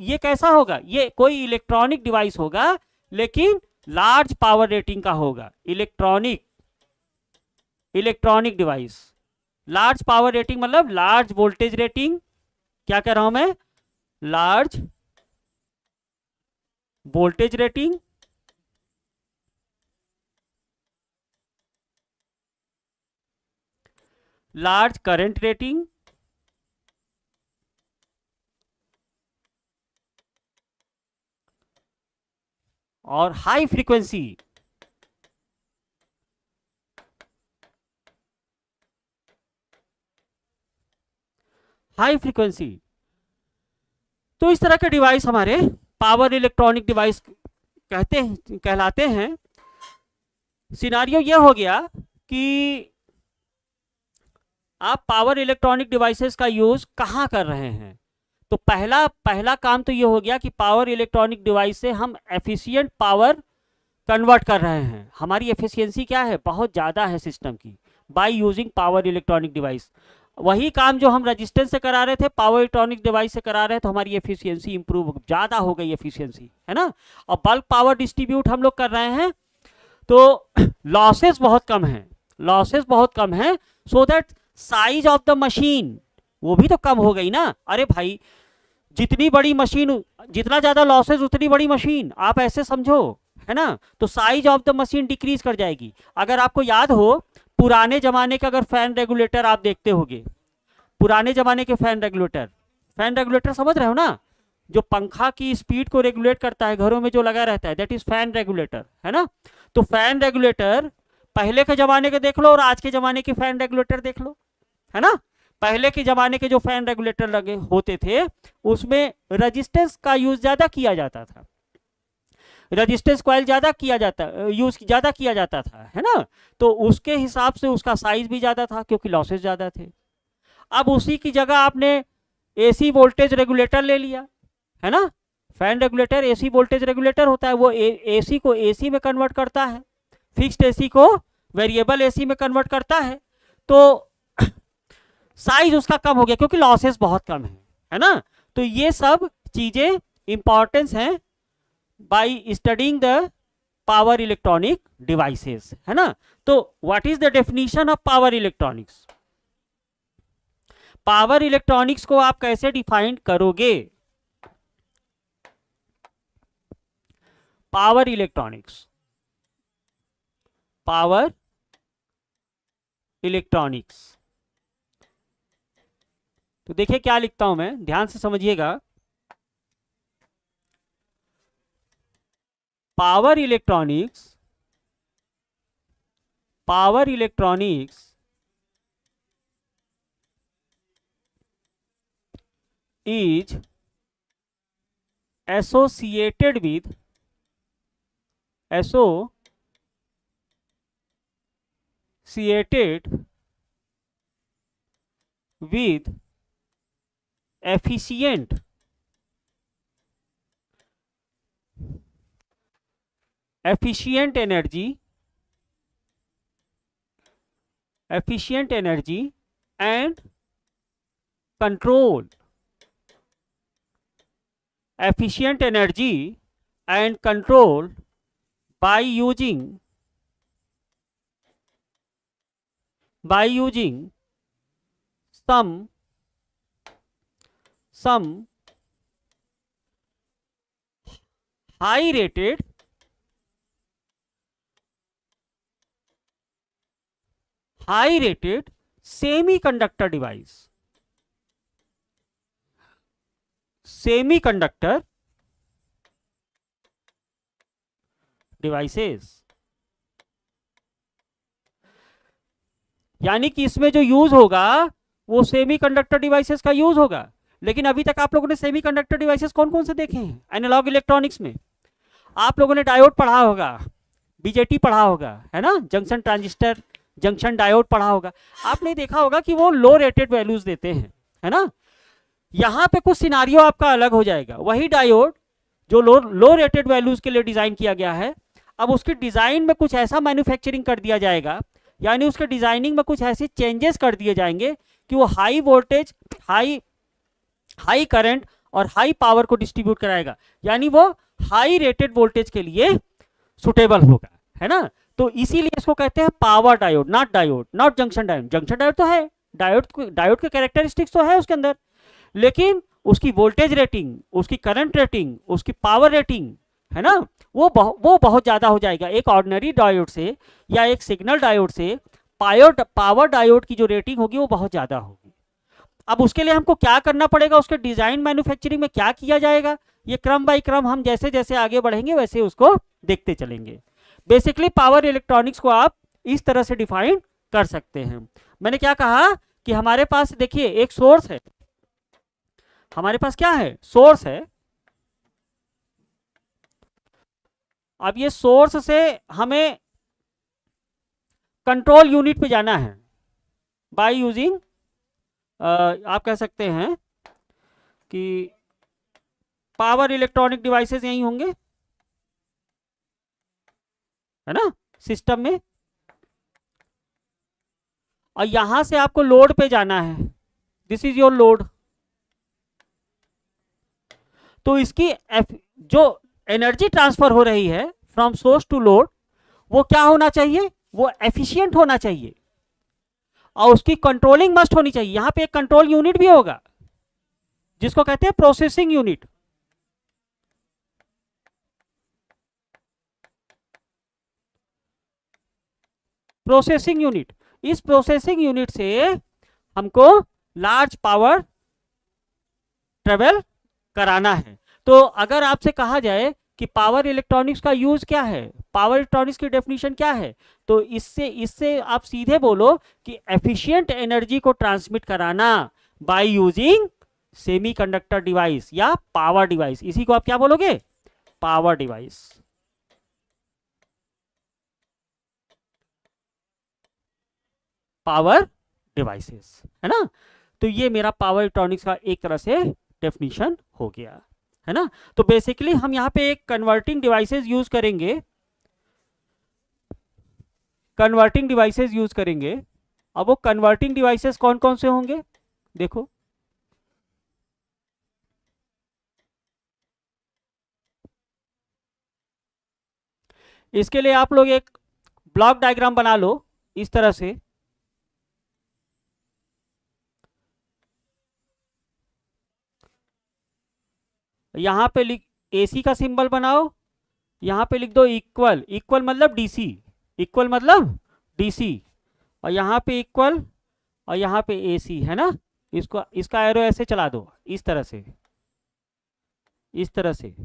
Speaker 1: ये कैसा होगा, ये कोई इलेक्ट्रॉनिक डिवाइस होगा लेकिन लार्ज पावर रेटिंग का होगा। Electronic device, large power rating मतलब लार्ज वोल्टेज रेटिंग, क्या कह रहा हूं मैं, large voltage rating, large current rating, और हाई फ्रीक्वेंसी। High frequency. तो इस तरह के डिवाइस हमारे पावर इलेक्ट्रॉनिक डिवाइस कहलाते हैं। सिनारियो यह हो गया कि आप पावर इलेक्ट्रॉनिक डिवाइसेस का यूज कहां कर रहे हैं। तो पहला काम तो यह हो गया कि पावर इलेक्ट्रॉनिक डिवाइस से हम एफिशिएंट पावर कन्वर्ट कर रहे हैं। हमारी एफिशिएंसी क्या है, बहुत ज़्यादा है सिस्टम की, bye using power electronic device. वही काम जो हम रेजिस्टेंस से करा रहे थे पावर इलेक्ट्रॉनिक डिवाइस से करा रहे हैं, तो हमारी एफिशिएंसी इंप्रूव ज़्यादा हो गई, एफिशिएंसी, है ना। और बल्क पावर डिस्ट्रीब्यूट हम लोग कर रहे हैं, तो लॉसेस बहुत कम है, लॉसेस बहुत कम है, so that size of the machine वो भी तो कम हो गई ना। अरे भाई, जितनी बड़ी मशीन, जितना ज्यादा लॉसेस उतनी बड़ी मशीन, आप ऐसे समझो, है ना। तो size of the machine decrease कर जाएगी। अगर आपको याद हो पुराने जमाने का अगर फैन रेगुलेटर आप देखते होगे, पुराने जमाने के फैन रेगुलेटर समझ रहे हो ना, जो पंखा की स्पीड को रेगुलेट करता है, घरों में जो लगा रहता है, दैट इज फैन रेगुलेटर, है ना। तो फैन रेगुलेटर पहले के जमाने के देख लो और आज के जमाने के फैन रेगुलेटर देख लो, है ना। पहले के जमाने के जो फैन रेगुलेटर लगे होते थे उसमें रेजिस्टेंस का यूज ज्यादा किया जाता था, रेजिस्टेंस कॉइल ज्यादा किया जाता, यूज ज्यादा किया जाता था, है ना। तो उसके हिसाब से उसका साइज भी ज्यादा था क्योंकि लॉसेस ज्यादा थे। अब उसी की जगह आपने एसी वोल्टेज रेगुलेटर ले लिया, है ना। Fan regulator AC voltage regulator होता है, वो एसी को एसी में कन्वर्ट करता है, फिक्स्ड एसी को वेरिएबल एसी में कन्वर्ट करता है। तो साइज उसका कम हो गया क्योंकि लॉसेस बहुत कम है ना। तो ये सब चीजें इंपॉर्टेंस हैं by studying the power electronic devices, है ना। तो what is the definition of power electronics. Power electronics को आप कैसे डिफाइन करोगे। पावर इलेक्ट्रॉनिक्स, पावर इलेक्ट्रॉनिक्स, तो देखिए क्या लिखता हूं मैं, ध्यान से समझिएगा। Power electronics, power electronics is associated with efficient energy and control, efficient energy and control by using some high rated high rated semi conductor device, semi conductor devices, यानी कि इसमें जो यूज होगा वो सेमी कंडक्टर डिवाइसेस का use होगा। लेकिन अभी तक आप लोगों ने सेमी कंडक्टर डिवाइसेस कौन कौन से देखे हैं एनालॉग इलेक्ट्रॉनिक्स में? आप लोगों ने डायोड पढ़ा होगा, बीजेटी पढ़ा होगा, है ना, जंक्शन ट्रांजिस्टर, जंक्शन डायोड पढ़ा होगा। आपने देखा होगा कि वो लो रेटेड वैल्यूज देते हैं, है ना। यहाँ पे कुछ सिनारियो आपका अलग हो जाएगा। वही डायोड जो लो रेटेड वैल्यूज के लिए डिजाइन किया गया है, अब उसकी डिजाइन में कुछ ऐसा मैन्युफैक्चरिंग कर दिया जाएगा, यानी उसके डिजाइनिंग में कुछ ऐसे चेंजेस कर दिए जाएंगे कि वो हाई वोल्टेज, हाई करंट और हाई पावर को डिस्ट्रीब्यूट कराएगा, यानी वो हाई रेटेड वोल्टेज के लिए सुटेबल होगा, है ना। तो इसीलिए इसको कहते हैं power diode, not junction diode. Junction diode तो है, डायोड के कैरेक्टरिस्टिक्स तो है उसके अंदर, लेकिन उसकी वोल्टेज रेटिंग, उसकी करंट रेटिंग, उसकी पावर रेटिंग, है ना, वो बहुत ज्यादा हो जाएगा एक ऑर्डिनरी डायोड से, या एक सिग्नल डायोड से पावर डायोड की जो रेटिंग होगी वो बहुत ज्यादा होगी। अब उसके लिए हमको क्या करना पड़ेगा, उसके डिजाइन मैन्युफैक्चरिंग में क्या किया जाएगा, ये क्रम बाय क्रम हम जैसे जैसे आगे बढ़ेंगे वैसे उसको देखते चलेंगे। बेसिकली पावर इलेक्ट्रॉनिक्स को आप इस तरह से डिफाइन कर सकते हैं। मैंने क्या कहा कि हमारे पास देखिए एक सोर्स है, हमारे पास क्या है, सोर्स है। अब ये सोर्स से हमें कंट्रोल यूनिट पे जाना है बाय यूजिंग, आप कह सकते हैं कि पावर इलेक्ट्रॉनिक डिवाइसेस यही होंगे, है ना, सिस्टम में। और यहां से आपको लोड पे जाना है, दिस इज योर लोड। तो इसकी जो एनर्जी ट्रांसफर हो रही है फ्रॉम सोर्स टू लोड, वो क्या होना चाहिए, वो एफिशिएंट होना चाहिए, और उसकी कंट्रोलिंग मस्ट होनी चाहिए। यहां पे एक कंट्रोल यूनिट भी होगा जिसको कहते हैं प्रोसेसिंग यूनिट। प्रोसेसिंग यूनिट, इस प्रोसेसिंग यूनिट से हमको लार्ज पावर ट्रेवल कराना है। तो अगर आपसे कहा जाए कि पावर इलेक्ट्रॉनिक्स का यूज क्या है, पावर इलेक्ट्रॉनिक्स की डेफिनेशन क्या है, तो इससे आप सीधे बोलो कि एफिशिएंट एनर्जी को ट्रांसमिट कराना बाय यूजिंग सेमीकंडक्टर डिवाइस या पावर डिवाइस। इसी को आप क्या बोलोगे, पावर डिवाइस। पावर डिवाइसेस, है ना। तो ये मेरा पावर इलेक्ट्रॉनिक्स का एक तरह से डेफिनेशन हो गया, है ना। तो बेसिकली हम यहाँ पे एक कन्वर्टिंग डिवाइसेस यूज करेंगे, कन्वर्टिंग डिवाइसेस यूज करेंगे। अब वो कन्वर्टिंग डिवाइसेस कौन कौन से होंगे, देखो इसके लिए आप लोग एक ब्लॉक डायग्राम बना लो इस तरह से। यहां पे लिख एसी का सिंबल बनाओ, यहां पे लिख दो इक्वल, इक्वल मतलब डीसी, इक्वल मतलब डीसी, और यहां पे इक्वल और यहां पे एसी, है ना। इसको, इसका एरो ऐसे चला दो इस तरह से, इस तरह से,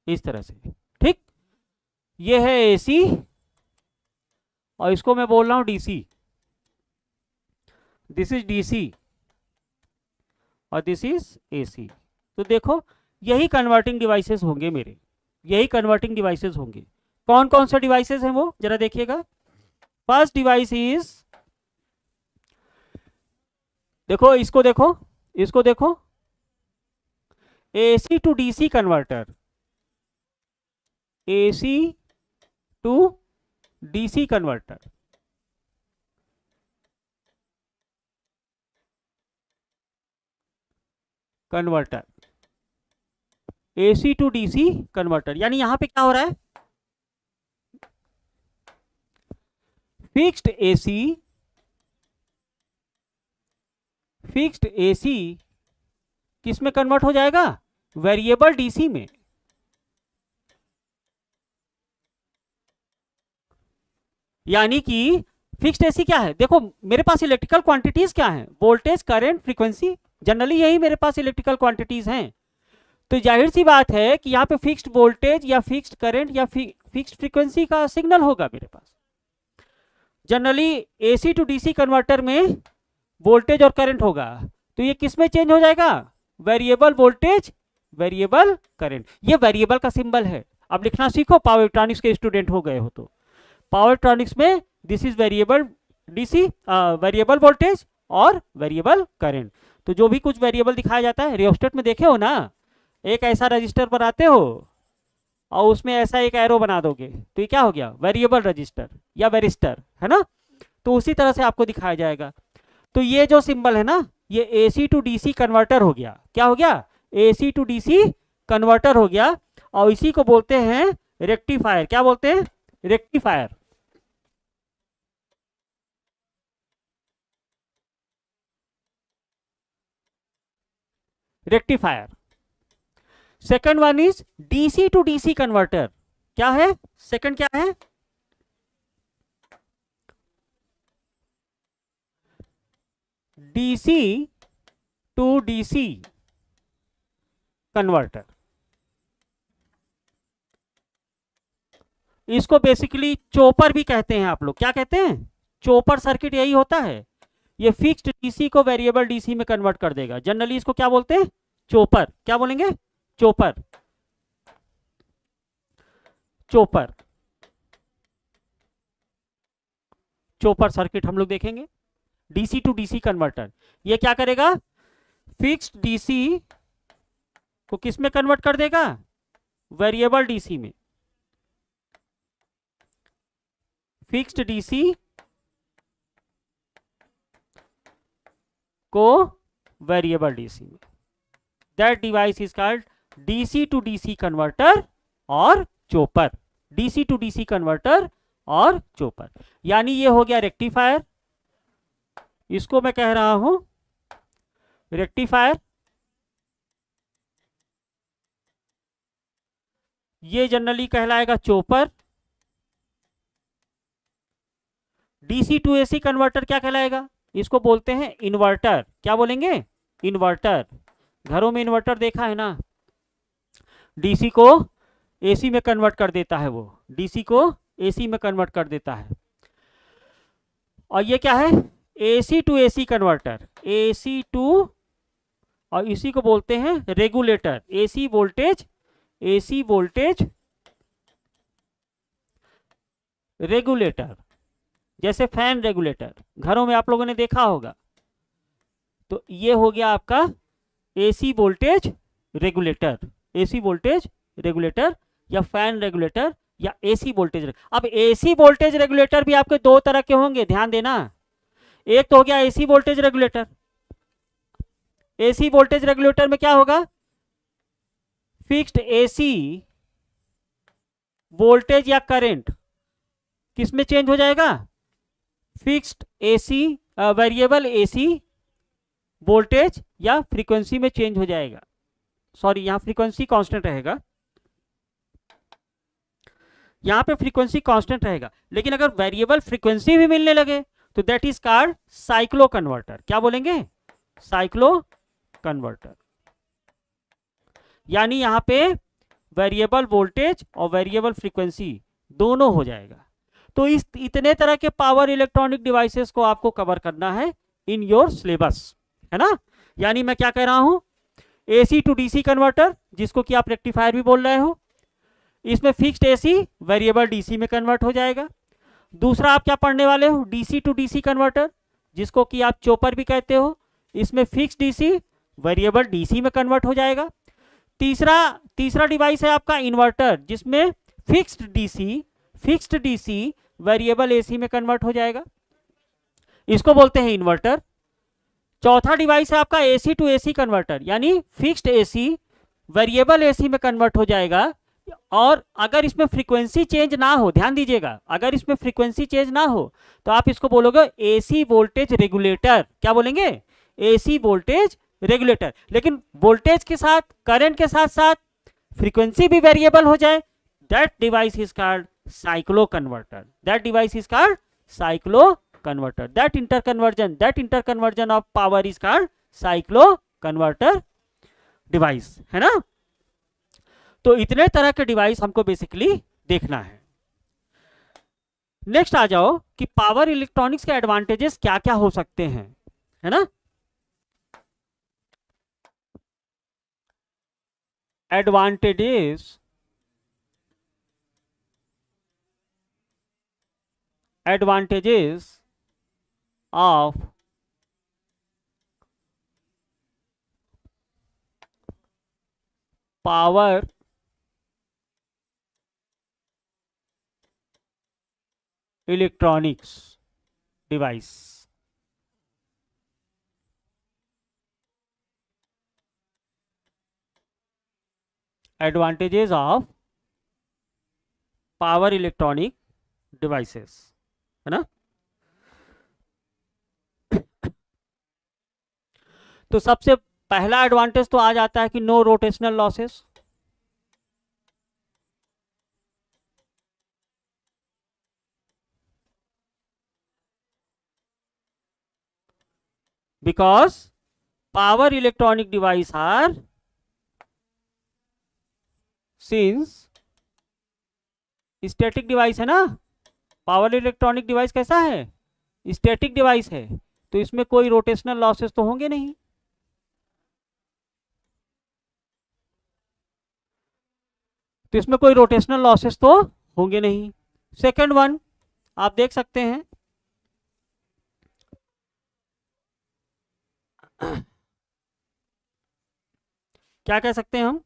Speaker 1: इस तरह से, ठीक। ये है एसी और इसको मैं बोल रहा हूं डीसी, दिस इज डीसी और दिस इज एसी। तो देखो यही कन्वर्टिंग डिवाइसेस होंगे मेरे, यही कन्वर्टिंग डिवाइसेस होंगे। कौन कौन से डिवाइसेस हैं वो जरा देखिएगा। फर्स्ट डिवाइस इज, देखो इसको देखो, इसको देखो, AC to DC converter, AC to DC converter. Converter, AC to DC converter, यानी यहां पे क्या हो रहा है, फिक्स्ड एसी, फिक्स्ड एसी किस में कन्वर्ट हो जाएगा, वेरिएबल डीसी में। यानी कि फिक्स्ड एसी क्या है, देखो मेरे पास इलेक्ट्रिकल क्वांटिटीज क्या है, वोल्टेज, करंट, फ्रीक्वेंसी, जनरली यही मेरे पास इलेक्ट्रिकल क्वांटिटीज हैं। तो जाहिर सी बात है कि यहाँ पे फिक्स्ड वोल्टेज या फिक्स्ड करंट या फिक्स्ड फ्रीक्वेंसी का सिग्नल होगा मेरे पास। Generally AC to DC converter में वोल्टेज और करंट होगा, तो ये किस में चेंज हो जाएगा, वेरिएबल वोल्टेज वेरिएबल करंट। ये वेरिएबल का सिंबल है। अब लिखना सीखो, पावर इलेक्ट्रॉनिक्स के स्टूडेंट हो गए हो तो पावर इलेक्ट्रॉनिक्स में this is variable DC, variable voltage और वेरिएबल करंट। तो जो भी कुछ वेरिएबल दिखाया जाता है, रियोस्टेट में देखे हो ना, एक ऐसा रजिस्टर बनाते हो और उसमें ऐसा एक एरो बना दोगे, तो ये क्या हो गया, वेरिएबल रजिस्टर या वेरिस्टर, है ना। तो उसी तरह से आपको दिखाया जाएगा। तो ये जो सिंबल है ना, ये एसी टू डीसी कन्वर्टर हो गया। क्या हो गया, एसी टू डीसी कन्वर्टर हो गया। और इसी को बोलते हैं रेक्टिफायर। क्या बोलते हैं, rectifier. Rectifier. Second one is DC to DC converter. क्या है, सेकंड क्या है, डीसी टू डीसी कन्वर्टर। इसको बेसिकली चोपर भी कहते हैं आप लोग। क्या कहते हैं, चोपर सर्किट यही होता है। ये फिक्स्ड डीसी को वेरिएबल डीसी में कन्वर्ट कर देगा। जनरली इसको क्या बोलते हैं, चोपर। क्या बोलेंगे, चोपर। चोपर, चोपर सर्किट हम लोग देखेंगे। डीसी टू डीसी कन्वर्टर ये क्या करेगा, फिक्स्ड डीसी को किस में कन्वर्ट कर देगा, वेरिएबल डीसी में। फिक्स्ड डीसी को वेरिएबल डीसी में। That device is called DC to DC converter और chopper. DC to DC converter और चोपर, यानी ये हो गया रेक्टिफायर। इसको मैं कह रहा हूं रेक्टिफायर। ये जनरली कहलाएगा chopper. DC to AC converter क्या कहलाएगा, इसको बोलते हैं इन्वर्टर। क्या बोलेंगे, इन्वर्टर। घरों में इन्वर्टर देखा है ना, डीसी को एसी में कन्वर्ट कर देता है, वो डीसी को एसी में कन्वर्ट कर देता है। और ये क्या है, AC to AC converter, AC to, और इसी को बोलते हैं regulator. AC voltage, AC voltage regulator, जैसे फैन रेगुलेटर घरों में आप लोगों ने देखा होगा। तो ये हो गया आपका AC voltage regulator. AC voltage regulator या फैन रेगुलेटर या एसी वोल्टेज। अब एसी वोल्टेज रेगुलेटर भी आपके दो तरह के होंगे, ध्यान देना। एक तो हो गया AC voltage regulator. AC voltage regulator में क्या होगा, फिक्स्ड एसी वोल्टेज या करंट किस में चेंज हो जाएगा, fixed AC variable AC voltage या फ्रीक्वेंसी में चेंज हो जाएगा। सॉरी, यहां फ्रीक्वेंसी कांस्टेंट रहेगा, यहां पे फ्रीक्वेंसी कांस्टेंट रहेगा। लेकिन अगर वेरिएबल फ्रीक्वेंसी भी मिलने लगे तो that is called cyclo converter. क्या बोलेंगे, साइक्लो कन्वर्टर। यानी यहां पे वेरिएबल वोल्टेज और वेरिएबल फ्रीक्वेंसी दोनों हो जाएगा। तो इस इतने तरह के पावर इलेक्ट्रॉनिक डिवाइसेस को आपको कवर करना है इन योर सिलेबस, है ना। यानी मैं क्या कह रहा हूं, एसी टू डीसी कन्वर्टर, जिसको कि आप रेक्टिफायर भी बोल रहे हो, इसमें फिक्स्ड एसी वेरिएबल डीसी में कन्वर्ट हो जाएगा। दूसरा आप क्या पढ़ने वाले हो, डीसी टू डीसी कन्वर्टर, जिसको कि आप चोपर भी कहते हो, इसमें फिक्स्ड डीसी वेरिएबल डीसी में कन्वर्ट हो जाएगा। तीसरा डिवाइस है आपका इन्वर्टर, जिसमें फिक्स्ड डीसी वेरिएबल एसी में कन्वर्ट हो जाएगा, इसको बोलते हैं इन्वर्टर। चौथा डिवाइस है आपका एसी टू एसी कन्वर्टर, यानी फिक्स्ड एसी वेरिएबल एसी में कन्वर्ट हो जाएगा। और अगर इसमें फ्रीक्वेंसी चेंज ना हो, ध्यान दीजिएगा, अगर इसमें फ्रीक्वेंसी चेंज ना हो तो आप इसको बोलोगे एसी वोल्टेज रेगुलेटर। क्या बोलेंगे, एसी वोल्टेज रेगुलेटर। लेकिन वोल्टेज के साथ, करंट के साथ साथ फ्रीक्वेंसी भी वेरिएबल हो जाए, that device is called cyclo converter. That device is called cyclo converter. That interconversion of power is called cyclo converter device, है ना. तो इतने तरह के डिवाइस हमको बेसिकली देखना है. नेक्स्ट आ जाओ कि पावर इलेक्ट्रॉनिक्स के एडवांटेजेस क्या क्या हो सकते हैं, है ना. Advantages of power electronics device. Advantages of power electronic devices, है ना. तो सबसे पहला एडवांटेज तो आ जाता है कि no rotational losses. Because power electronic device are since static device है ना. पावर इलेक्ट्रॉनिक डिवाइस कैसा है, स्टैटिक डिवाइस है, तो इसमें कोई रोटेशनल लॉसेस तो होंगे नहीं. तो इसमें कोई रोटेशनल लॉसेस तो होंगे नहीं. सेकंड वन आप देख सकते हैं क्या कह सकते हैं हम,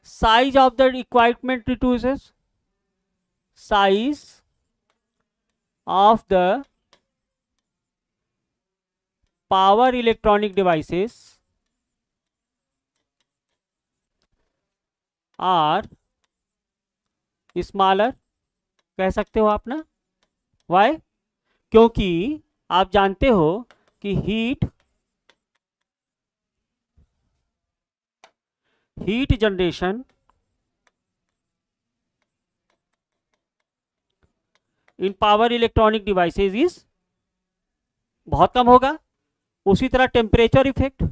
Speaker 1: size of the equipment reduces, size of the power electronic devices are smaller, कह सकते हो आप ना. Why? क्योंकि आप जानते हो कि heat generation in power electronic devices is बहुत कम होगा. उसी तरह टेम्परेचर इफेक्ट,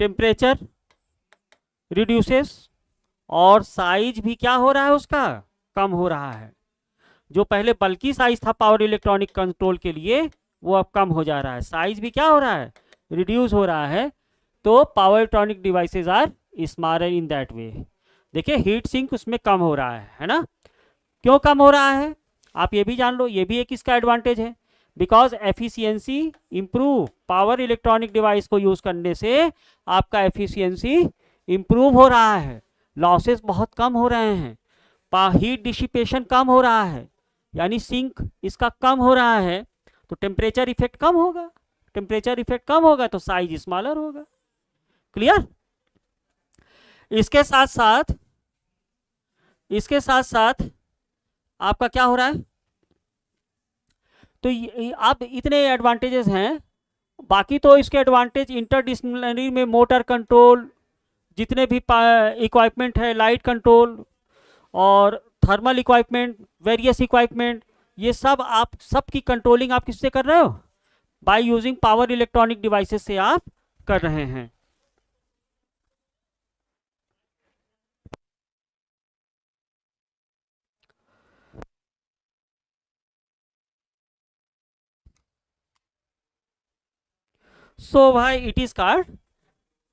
Speaker 1: टेम्परेचर रिड्यूसेस, और साइज भी क्या हो रहा है उसका, कम हो रहा है. जो पहले बल्कि साइज था पावर इलेक्ट्रॉनिक कंट्रोल के लिए वो अब कम हो जा रहा है. साइज भी क्या हो रहा है, रिड्यूस हो रहा है. तो power electronic devices are smaller in that way. देखिए हीट सिंक उसमें कम हो रहा है ना. क्यों कम हो रहा है आप ये भी जान लो, ये भी एक इसका एडवांटेज है. Because efficiency improve, power electronic device को यूज करने से आपका एफिशिएंसी इंप्रूव हो रहा है, लॉसेस बहुत कम हो रहे हैं, हीट डिसिपेशन कम हो रहा है, यानी सिंक इसका कम हो रहा है. तो टेम्परेचर इफेक्ट कम होगा, टेम्परेचर इफेक्ट कम होगा तो साइज स्मॉलर होगा. क्लियर. इसके साथ साथ आपका क्या हो रहा है, तो आप इतने एडवांटेजेस हैं. बाकी तो इसके एडवांटेज इंटरडिसिप्लिनरी में मोटर कंट्रोल, जितने भी इक्विपमेंट है, लाइट कंट्रोल और थर्मल इक्विपमेंट, वेरियस इक्विपमेंट, ये सब आप सबकी कंट्रोलिंग आप किससे कर रहे हो, by using power electronic devices से आप कर रहे हैं. So why it is called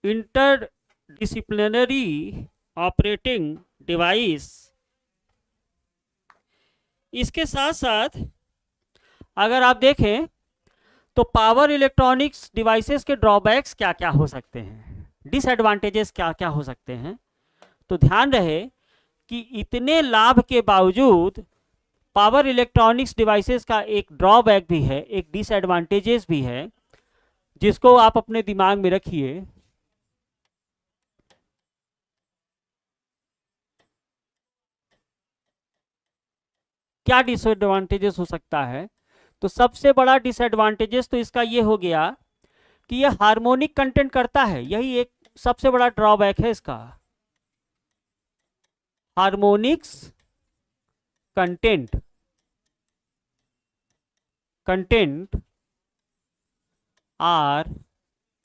Speaker 1: interdisciplinary operating device. इसके साथ साथ अगर आप देखें तो पावर इलेक्ट्रॉनिक्स डिवाइसेस के ड्रॉबैक्स क्या क्या हो सकते हैं, डिसएडवांटेजेस क्या क्या हो सकते हैं. तो ध्यान रहे कि इतने लाभ के बावजूद पावर इलेक्ट्रॉनिक्स डिवाइसेस का एक ड्रॉबैक भी है, एक डिसएडवांटेजेस भी है, जिसको आप अपने दिमाग में रखिए. क्या डिसएडवांटेजेस हो सकता है? तो सबसे बड़ा डिसएडवांटेजेस तो इसका ये हो गया कि ये हार्मोनिक कंटेंट करता है, यही एक सबसे बड़ा ड्रॉबैक है इसका। Harmonics content are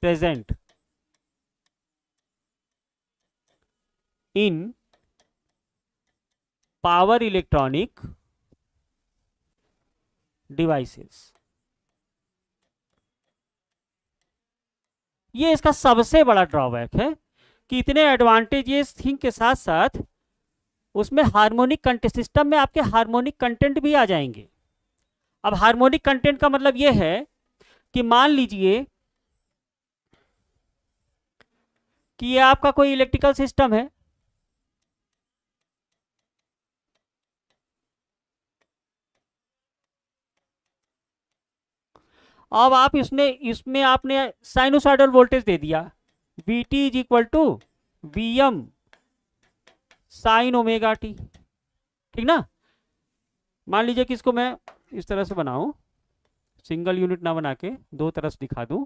Speaker 1: present in power electronic devices. ये इसका सबसे बड़ा ड्रॉबैक है कि इतने एडवांटेजेस थिंग के साथ साथ उसमें हार्मोनिक कंटेंट, सिस्टम में आपके हार्मोनिक कंटेंट भी आ जाएंगे। अब हार्मोनिक कंटेंट का मतलब ये है कि मान लीजिए कि ये आपका कोई इलेक्ट्रिकल सिस्टम है, अब आप इसमें आपने साइनोसॉइडल वोल्टेज दे दिया, V T is equal to V M sine omega T, ठीक ना। मान लीजिए कि इसको मैं इस तरह से बनाऊं, सिंगल यूनिट ना बना के दो तरफ दिखा दूं।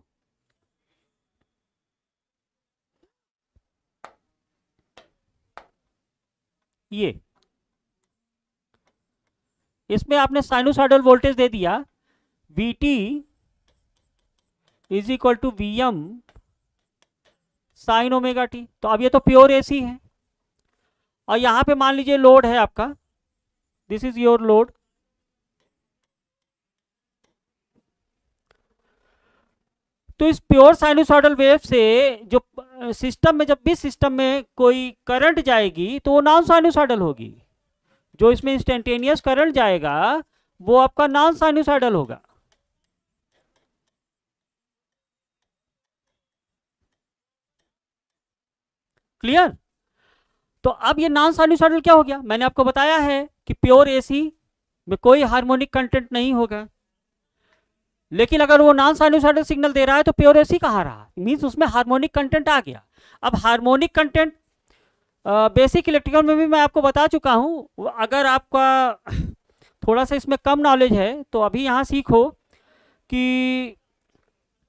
Speaker 1: ये इसमें आपने साइनोसॉइडल वोल्टेज दे दिया V T is equal to V M sine omega T. तो अब ये तो प्योर एसी है, और यहां पे मान लीजिए लोड है आपका, दिस इज योर लोड। तो इस प्योर साइनोसॉइडल वेव से जो सिस्टम में, जब भी सिस्टम में कोई करंट जाएगी तो वो नॉन साइनोसॉइडल होगी। जो इसमें इंस्टेंटेनियस करंट जाएगा वो आपका नॉन साइनोसॉइडल होगा। क्लियर? तो अब ये नॉन साइनोसॉइडल क्या हो गया? मैंने आपको बताया है कि प्योर एसी में कोई हार्मोनिक कंटेंट नहीं होगा, लेकिन अगर वो नॉन साइनोसॉइडल सिग्नल दे रहा है तो प्योर एसी कहाँ रहा, मींस उसमें हार्मोनिक कंटेंट आ गया। अब हार्मोनिक कंटेंट बेसिक इलेक्ट्रिकल में भी मैं आपको बता चुका हूँ, अगर आपका थोड़ा सा इसमें कम नॉलेज है तो अभी यहाँ सीखो कि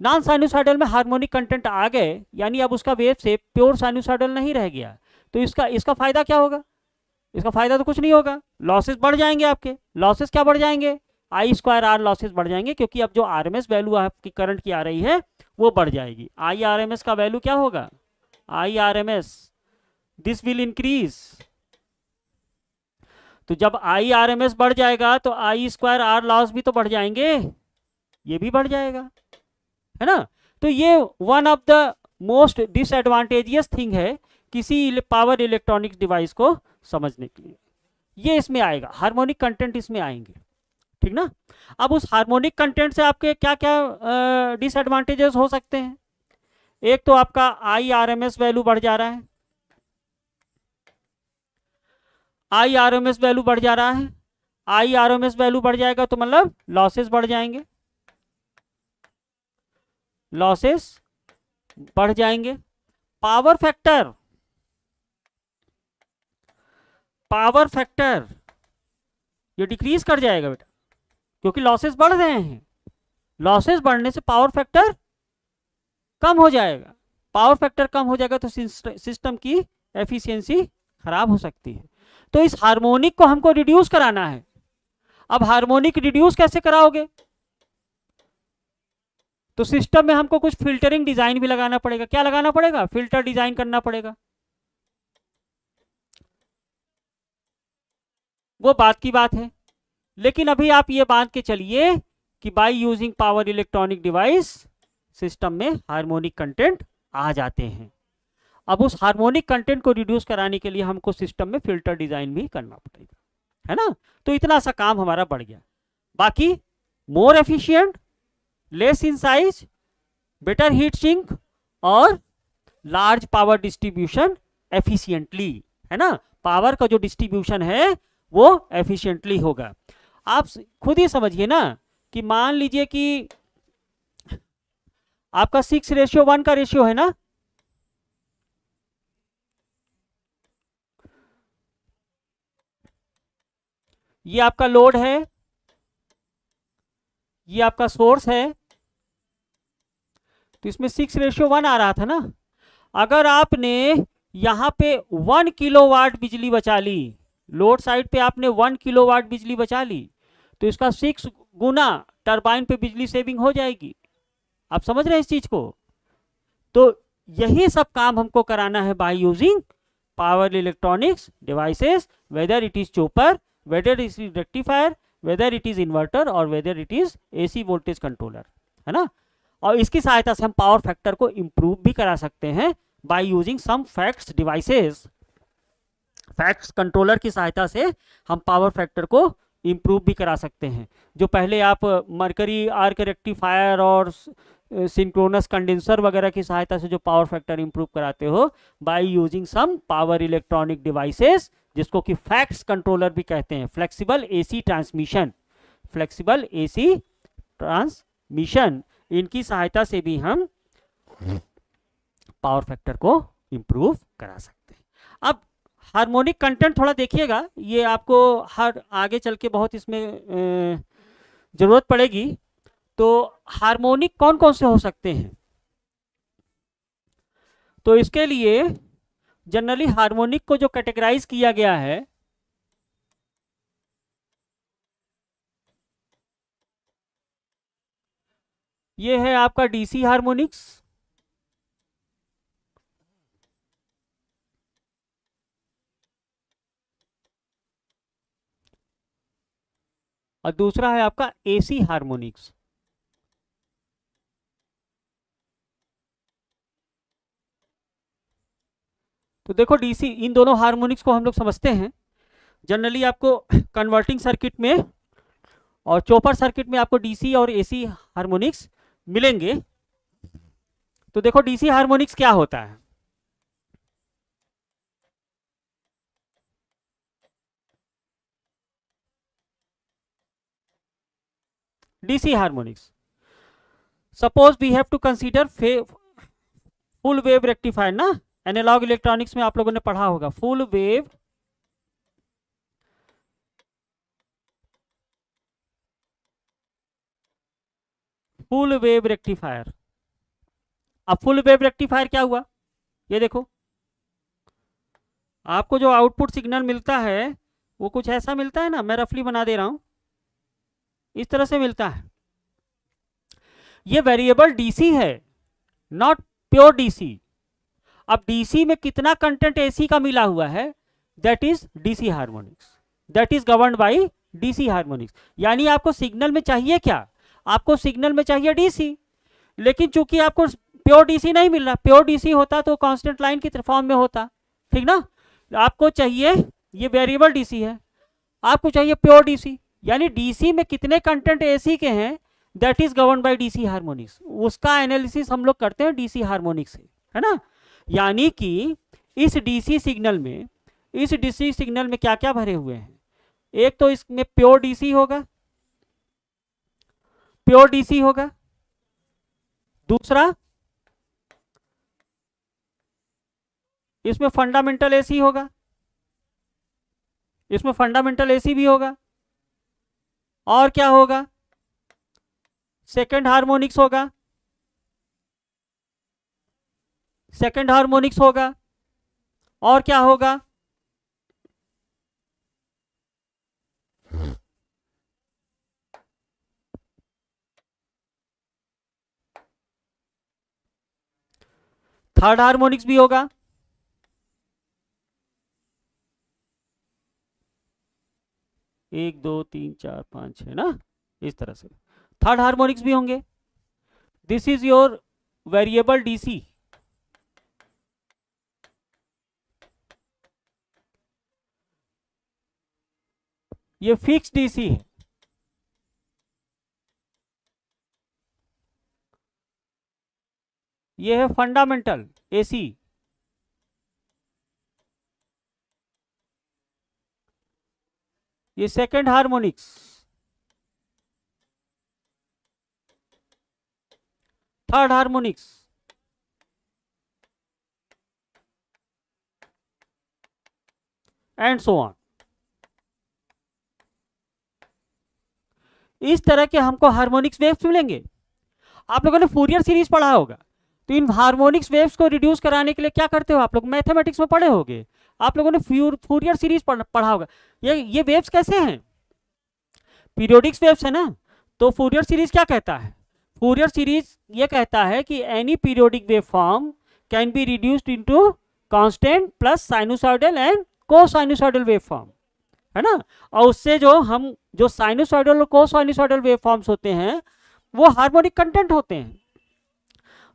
Speaker 1: नॉन साइनोसॉइडल में हार्मोनिक कंटेंट आ गए, यानी अब उसका वेव से प्योर साइनोसॉइडल नहीं रह गया। तो इसका फायदा क्या होगा? इसका फायदा तो कुछ नहीं होगा, लॉसेस बढ़ जाएंगे आपके। लॉसेस क्या बढ़ जाएंगे? आई स्क्वायर आर लॉसेस बढ़ जाएंगे, क्योंकि अब जो आरएमएस वैल्यू आपकी करंट की आ रही है वो बढ़ जाएगी। आई आरएमएस का वैल्यू क्या होगा? आई आरएमएस दिस विल इंक्रीज। तो जब आई आरएमएस बढ़ जाएगा तो आई स्क्वायर आर लॉस भी तो बढ़ जाएंगे, ये भी बढ़ जाएगा, है ना। तो ये one of the most disadvantageous thing है किसी पावर इलेक्ट्रॉनिक्स डिवाइस को समझने के लिए। ये इसमें आएगा, हार्मोनिक कंटेंट इसमें आएंगे, ठीक ना। अब उस हार्मोनिक कंटेंट से आपके क्या क्या डिसएडवांटेजेस हो सकते हैं? एक तो आपका आई आरएमएस वैल्यू बढ़ जा रहा है, आई आरएमएस वैल्यू बढ़ जा रहा है। आई आरएमएस वैल्यू बढ़ जाएगा तो मतलब लॉसेस बढ़ जाएंगे, लॉसेस बढ़ जाएंगे। पावर फैक्टर ये डिक्रीज कर जाएगा बेटा, क्योंकि लॉसेस बढ़ रहे हैं। लॉसेस बढ़ने से पावर फैक्टर कम हो जाएगा। पावर फैक्टर कम हो जाएगा तो सिस्टम की एफिशिएंसी खराब हो सकती है। तो इस हार्मोनिक को हमको रिड्यूस कराना है। अब हार्मोनिक रिड्यूस कैसे कराओगे? तो सिस्टम में हमको कुछ फिल्टरिंग डिजाइन भी लगाना पड़ेगा। क्या लगाना पड़ेगा? फिल्टर डिजाइन करना पड़ेगा। वो बात की बात है, लेकिन अभी आप ये मान के चलिए कि bye using power electronic device system में हार्मोनिक कंटेंट आ जाते हैं। अब उस हार्मोनिक कंटेंट को रिड्यूस कराने के लिए हमको सिस्टम में फिल्टर डिजाइन भी करना पड़ेगा, है ना। तो इतना सा काम हमारा बढ़ गया। बाकी more efficient, less in size, better heat sink और लार्ज पावर डिस्ट्रीब्यूशन एफिशिएंटली, है ना। पावर का जो डिस्ट्रीब्यूशन है वो एफिशिएंटली होगा। आप खुद ही समझिए ना कि मान लीजिए कि आपका 6:1 का रेशियो है ना, ये आपका लोड है, ये आपका सोर्स है, तो इसमें 6:1 आ रहा था ना। अगर आपने यहाँ पे 1 किलोवाट बिजली बचा ली, लोड साइड पे आपने 1 किलोवाट बिजली बचा ली, तो इसका 6 गुना टरबाइन पे बिजली सेविंग हो जाएगी। आप समझ रहे हैं इस चीज को? तो यही सब काम हमको कराना है by using power electronics devices, whether it is chopper, whether it is rectifier, whether it is inverter और whether it is AC voltage controller, है ना। और इसकी सहायता से हम पावर फैक्टर को इंप्रूव भी करा सकते हैं by using some FACTS devices. FACTS controller की सहायता से हम पावर फैक्टर को इंप्रूव भी करा सकते हैं। जो पहले आप मरकरी आर्क रेक्टिफायर और सिंक्रोनस कंडेंसर वगैरह की सहायता से जो पावर फैक्टर इंप्रूव कराते हो by using some power electronic devices, जिसको कि फैक्ट्स कंट्रोलर भी कहते हैं, flexible AC transmission, flexible AC transmission, इनकी सहायता से भी हम पावर फैक्टर को इंप्रूव करा सकते हैं। अब हार्मोनिक कंटेंट थोड़ा देखिएगा, ये आपको हर आगे चल के बहुत इसमें जरूरत पड़ेगी। तो हार्मोनिक कौन कौन से हो सकते हैं? तो इसके लिए जनरली हार्मोनिक को जो कैटेगराइज किया गया है, ये है आपका डीसी हार्मोनिक्स, और दूसरा है आपका एसी हार्मोनिक्स। तो देखो डीसी, इन दोनों हार्मोनिक्स को हम लोग समझते हैं जनरली आपको कन्वर्टिंग सर्किट में और चॉपर सर्किट में आपको डीसी और एसी हार्मोनिक्स मिलेंगे। तो देखो डीसी हार्मोनिक्स क्या होता है। DC harmonics, suppose we have to consider full wave rectifier ना, एनालॉग इलेक्ट्रॉनिक्स में आप लोगों ने पढ़ा होगा फुल वेव रेक्टिफायर। अब फुल वेव रेक्टिफायर क्या हुआ, ये देखो, आपको जो आउटपुट सिग्नल मिलता है वो कुछ ऐसा मिलता है ना, मैं रफली बना दे रहा हूं, इस तरह से मिलता है। ये वेरिएबल डीसी है, नॉट प्योर डीसी। अब डीसी में कितना कंटेंट एसी का मिला हुआ है, that is DC harmonics, that is governed by DC harmonics. यानी आपको सिग्नल में चाहिए क्या, आपको सिग्नल में चाहिए डीसी, लेकिन चूंकि आपको प्योर डीसी नहीं मिल रहा, प्योर डीसी होता तो कांस्टेंट लाइन की फॉर्म में होता, ठीक ना। आपको चाहिए, ये वेरिएबल डीसी है, आपको चाहिए प्योर डीसी, यानी डीसी में कितने कंटेंट एसी के हैं, that is govern by DC harmonics. उसका एनालिसिस हम लोग करते हैं डीसी हार्मोनिक्स से, है ना। यानी कि इस डीसी सिग्नल में, इस डीसी सिग्नल में क्या क्या भरे हुए हैं, एक तो इसमें प्योर डीसी होगा, प्योर डीसी होगा, दूसरा इसमें फंडामेंटल एसी होगा, इसमें फंडामेंटल एसी भी होगा, और क्या होगा, सेकंड हार्मोनिक्स होगा, सेकंड हार्मोनिक्स होगा, और क्या होगा, थर्ड हार्मोनिक्स भी होगा, 1 2 3 4 5 6 ना, इस तरह से थर्ड हार्मोनिक्स भी होंगे। This is your variable DC. ये फिक्स डीसी है, ये है फंडामेंटल एसी, ये second harmonics, third harmonics, and so on. इस तरह के हमको हार्मोनिक्स वेव्स मिलेंगे। आप लोगों ने फूरियर सीरीज पढ़ा होगा, तो इन हार्मोनिक्स वेव्स को रिड्यूस कराने के लिए क्या करते हो, आप लोग मैथमेटिक्स में पढ़े होंगे, आप लोगों ने फूरियर सीरीज पढ़ा होगा। ये वेव्स कैसे हैं, पीरियोडिक वेव्स है ना। तो फूरियर सीरीज क्या कहता है, फूरियर सीरीज ये कहता है कि any periodic wave form can be reduced into constant plus sinusoidal and cosinusoidal wave form, है ना। और उससे जो साइनोसॉइडल और कोसाइनोसॉइडल वेव फॉर्म्स होते हैं वो हार्मोनिक कंटेंट होते हैं।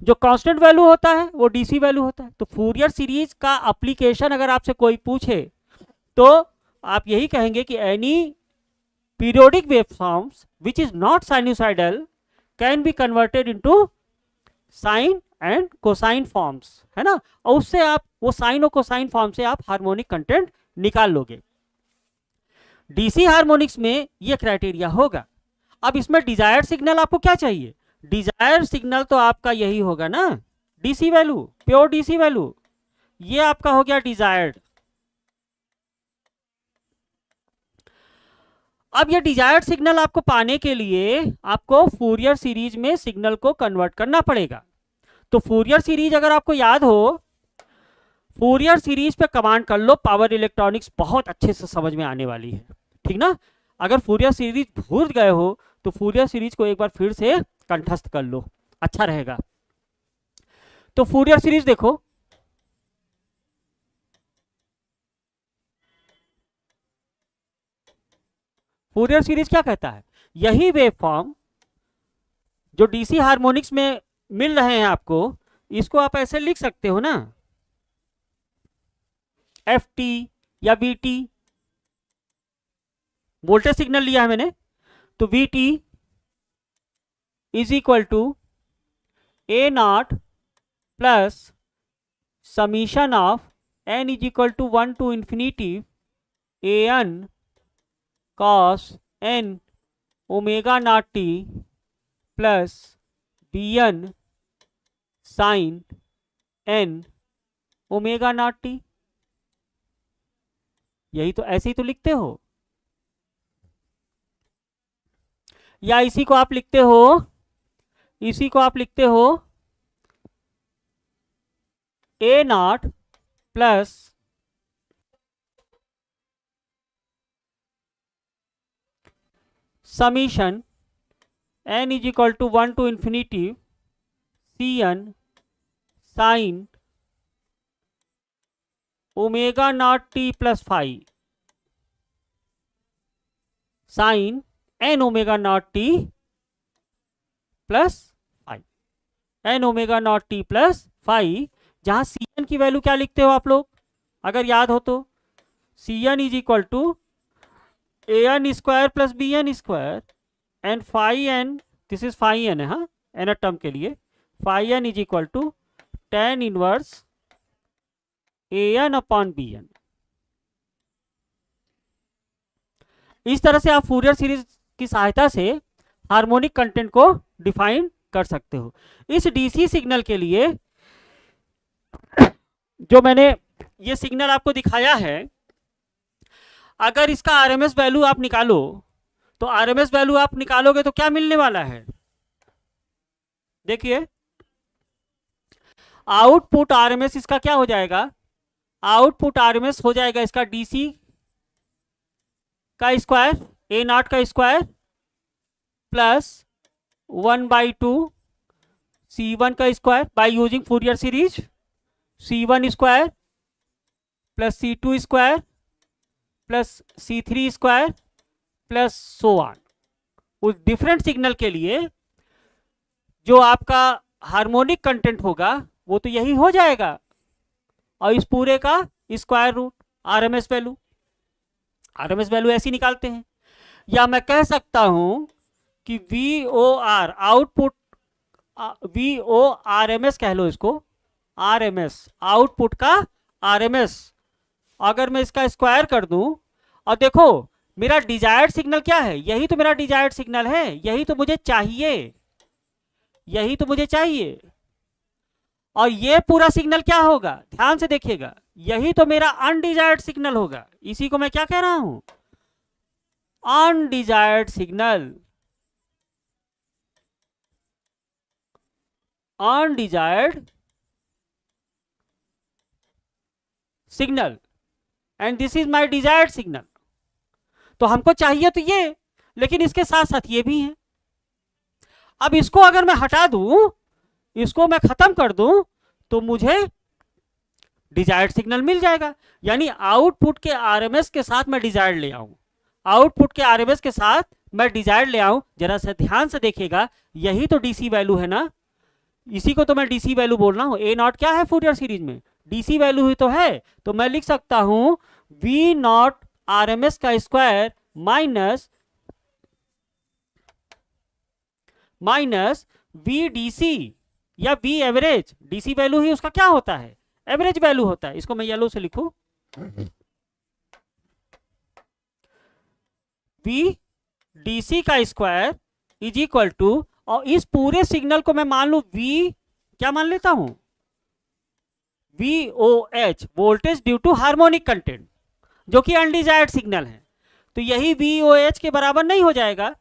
Speaker 1: जो कांस्टेंट वैल्यू होता है वो डीसी वैल्यू होता है। तो फूरियर सीरीज का एप्लीकेशन अगर आपसे कोई पूछे तो आप यही कहेंगे कि any periodic wave forms which is not sinusoidal can be converted into sine and cosine forms, है ना। और उससे आप वो साइन और कोसाइन फॉर्म से आप हार्मोनिक कंटेंट निकाल लोगे। डीसी हार्मोनिक्स में ये क्राइटेरिया होगा। अब इसमें डिजायर्ड सिग्नल आपको क्या चाहिए, डिजायर्ड सिग्नल तो आपका यही होगा ना, DC value, pure DC value, ये आपका हो गया डिजायर्ड। अब ये डिजायर्ड सिग्नल आपको पाने के लिए आपको फूरियर सीरीज में सिग्नल को कन्वर्ट करना पड़ेगा। तो फूरियर सीरीज अगर आपको याद हो, फूरियर सीरीज पे कमांड कर लो, पावर इलेक्ट्रॉनिक्स बहुत अच्छे से समझ में आने वाली है, ठीक ना। अगर फूरियर सीरीज भूल गए हो तो फूरियर सीरीज को एक बार फिर से कंठस्थ कर लो, अच्छा रहेगा। तो फूरियर सीरीज देखो, फूरियर सीरीज क्या कहता है, यही वेव फॉर्म जो डीसी हार्मोनिक्स में मिल रहे हैं आपको, इसको आप ऐसे लिख सकते हो ना, एफ टी या वी टी, वोल्टेज सिग्नल लिया है मैंने, तो V T is equal to A naught plus summation of n is equal to 1 to infinity A n cos n omega naught T plus B n sine N omega naught T. यही तो, ऐसे ही तो लिखते हो, या इसी को आप लिखते हो, इसी को आप लिखते हो A naught plus summation N is equal to 1 to infinity C N sine omega naught T plus five sine N omega naught T plus five, N omega naught T plus five, जहां C N की value क्या लिखते हो आप लोग, अगर याद हो तो, C n is equal to A n square plus B n square and phi n, this is phi n है, हाँ एन टर्म के लिए, phi n is equal to tan inverse A n upon B n. इस तरह से आप Fourier series की सहायता से हार्मोनिक कंटेंट को डिफाइन कर सकते हो। इस डीसी सिग्नल के लिए जो मैंने ये सिग्नल आपको दिखाया है, अगर इसका आरएमएस वैल्यू आप निकालो, तो आरएमएस वैल्यू आप निकालोगे तो क्या मिलने वाला है, देखिए आउटपुट आरएमएस इसका क्या हो जाएगा, आउटपुट आरएमएस हो जाएगा इसका डीसी का स्क्वायर, ए नॉट का स्क्वायर प्लस 1/2 C1 का square by using Fourier series, C1 square plus C2 square plus C3 square plus so on. उस डिफरेंट सिग्नल के लिए जो आपका हार्मोनिक कंटेंट होगा वो तो यही हो जाएगा, और इस पूरे का square root RMS value, RMS value ऐसी निकालते हैं। या मैं कह सकता हूं कि V O R output, V O R M S कह लो इसको, आर एम एस आउटपुट का आर एम एस, अगर मैं इसका स्क्वायर कर दूं, और देखो मेरा डिजायर्ड सिग्नल क्या है, यही तो मेरा डिजायर्ड सिग्नल है, यही तो मुझे चाहिए, यही तो मुझे चाहिए। और ये पूरा सिग्नल क्या होगा, ध्यान से देखिएगा, यही तो मेरा अनडिजायर्ड सिग्नल होगा। इसी को मैं क्या कह रहा हूं, undesired signal. Undesired signal and this is my desired signal. तो हमको चाहिए तो ये, लेकिन इसके साथ साथ ये भी है। अब इसको अगर मैं हटा दूं, इसको मैं खत्म कर दूं, तो मुझे डिजायर्ड सिग्नल मिल जाएगा। यानी आउटपुट के आरएमएस के साथ मैं डिजायर्ड ले आऊं, आउटपुट के आरएमएस के साथ मैं डिजायर्ड ले आऊं। जरा सा ध्यान से देखिएगा, यही तो डीसी वैल्यू है ना, इसी को तो मैं डीसी वैल्यू बोल रहा हूं। ए नॉट क्या है फूरियर सीरीज में, डीसी वैल्यू ही तो है। तो मैं लिख सकता हूं वी नॉट आरएमएस का स्क्वायर माइनस वी डीसी या वी एवरेज। डीसी वैल्यू ही उसका क्या होता है, एवरेज वैल्यू होता है। इसको मैं येलो से लिखूं, वी डीसी का स्क्वायर इज इक्वल टू, और इस पूरे सिग्नल को मैं मान लू वी, क्या मान लेता हूं, VOH, voltage due to harmonic content, जो कि अनडिजायर्ड सिग्नल है। तो यही VOH के बराबर नहीं हो जाएगा,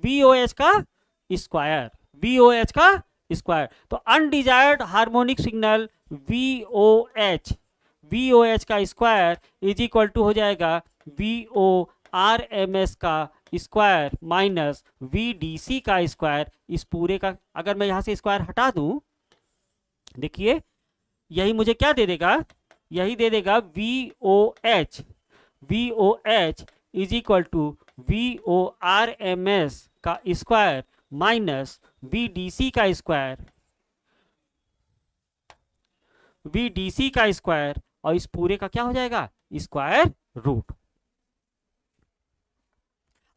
Speaker 1: VOH का स्क्वायर, VOH का स्क्वायर। तो अनडिजायर्ड हार्मोनिक सिग्नल VOH का स्क्वायर इज इक्वल टू हो जाएगा VORMS का स्क्वायर माइनस VDC का स्क्वायर। इस पूरे का अगर मैं यहां से स्क्वायर हटा दूं, देखिए यही मुझे क्या दे देगा, यही दे देगा VOH is equal to VORMS का स्क्वायर माइनस VDC का स्क्वायर, और इस पूरे का क्या हो जाएगा, स्क्वायर रूट।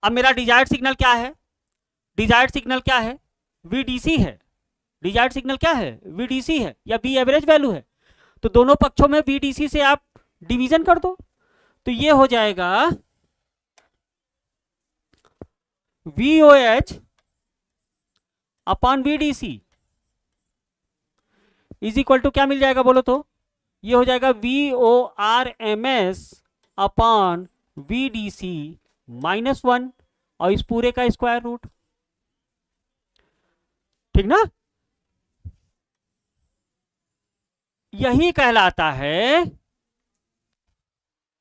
Speaker 1: अब मेरा डिजायर्ड सिग्नल क्या है, डिजायर्ड सिग्नल क्या है, VDC है। डिजायर्ड सिग्नल क्या है, VDC है या V एवरेज वैल्यू है। तो दोनों पक्षों में VDC से आप डिवीजन कर दो, तो ये हो जाएगा VOH upon VDC is equal to क्या मिल जाएगा बोलो तो, ये हो जाएगा VORMS अपॉन VDC माइनस 1, और इस पूरे का स्क्वायर रूट। ठीक ना, यही कहलाता है,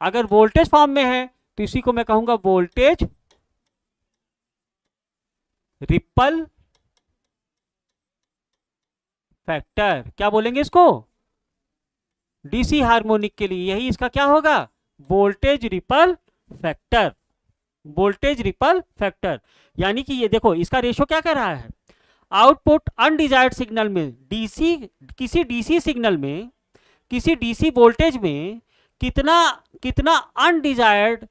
Speaker 1: अगर वोल्टेज फॉर्म में है तो इसी को मैं कहूंगा वोल्टेज रिपल फैक्टर। क्या बोलेंगे इसको, डीसी हार्मोनिक के लिए यही इसका क्या होगा, voltage ripple factor, voltage ripple factor. यानी कि ये देखो इसका रेशो क्या कर रहा है, आउटपुट अनडिजायर्ड सिग्नल में डीसी, किसी डीसी सिग्नल में, किसी डीसी वोल्टेज में कितना कितना अनडिजायर्ड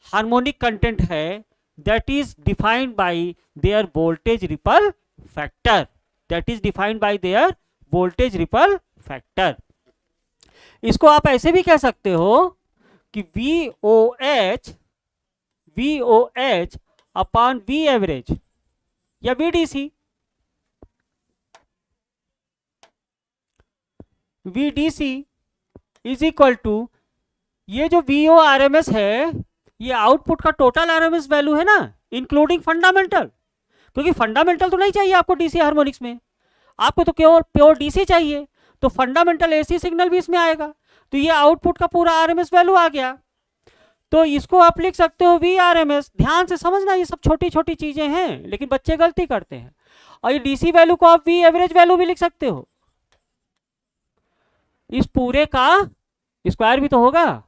Speaker 1: हार्मोनिक कंटेंट है, that is defined by their voltage ripple factor, that is defined by their voltage ripple factor. इसको आप ऐसे भी कह सकते हो कि VOH अपॉन V एवरेज या VDC, VDC is equal to, ये जो VORMS है ये आउटपुट का टोटल RMS वैल्यू है ना, इंक्लूडिंग फंडामेंटल। क्योंकि फंडामेंटल तो नहीं चाहिए आपको डीसी हार्मोनिक्स में, आपको तो केवल प्योर डीसी चाहिए, तो फंडामेंटल एसी सिग्नल भी इसमें आएगा। तो ये आउटपुट का पूरा RMS वैल्यू आ गया। तो इसको आप लिख सकते हो VRMS। ध्यान से समझना, ये सब छोटी छोटी चीजें हैं लेकिन बच्चे गलती करते हैं। और ये डीसी वैल्यू को आप V एवरेज वैल्यू भी लिख सकते हो, इस पूरे का स्क्वायर भी तो होगा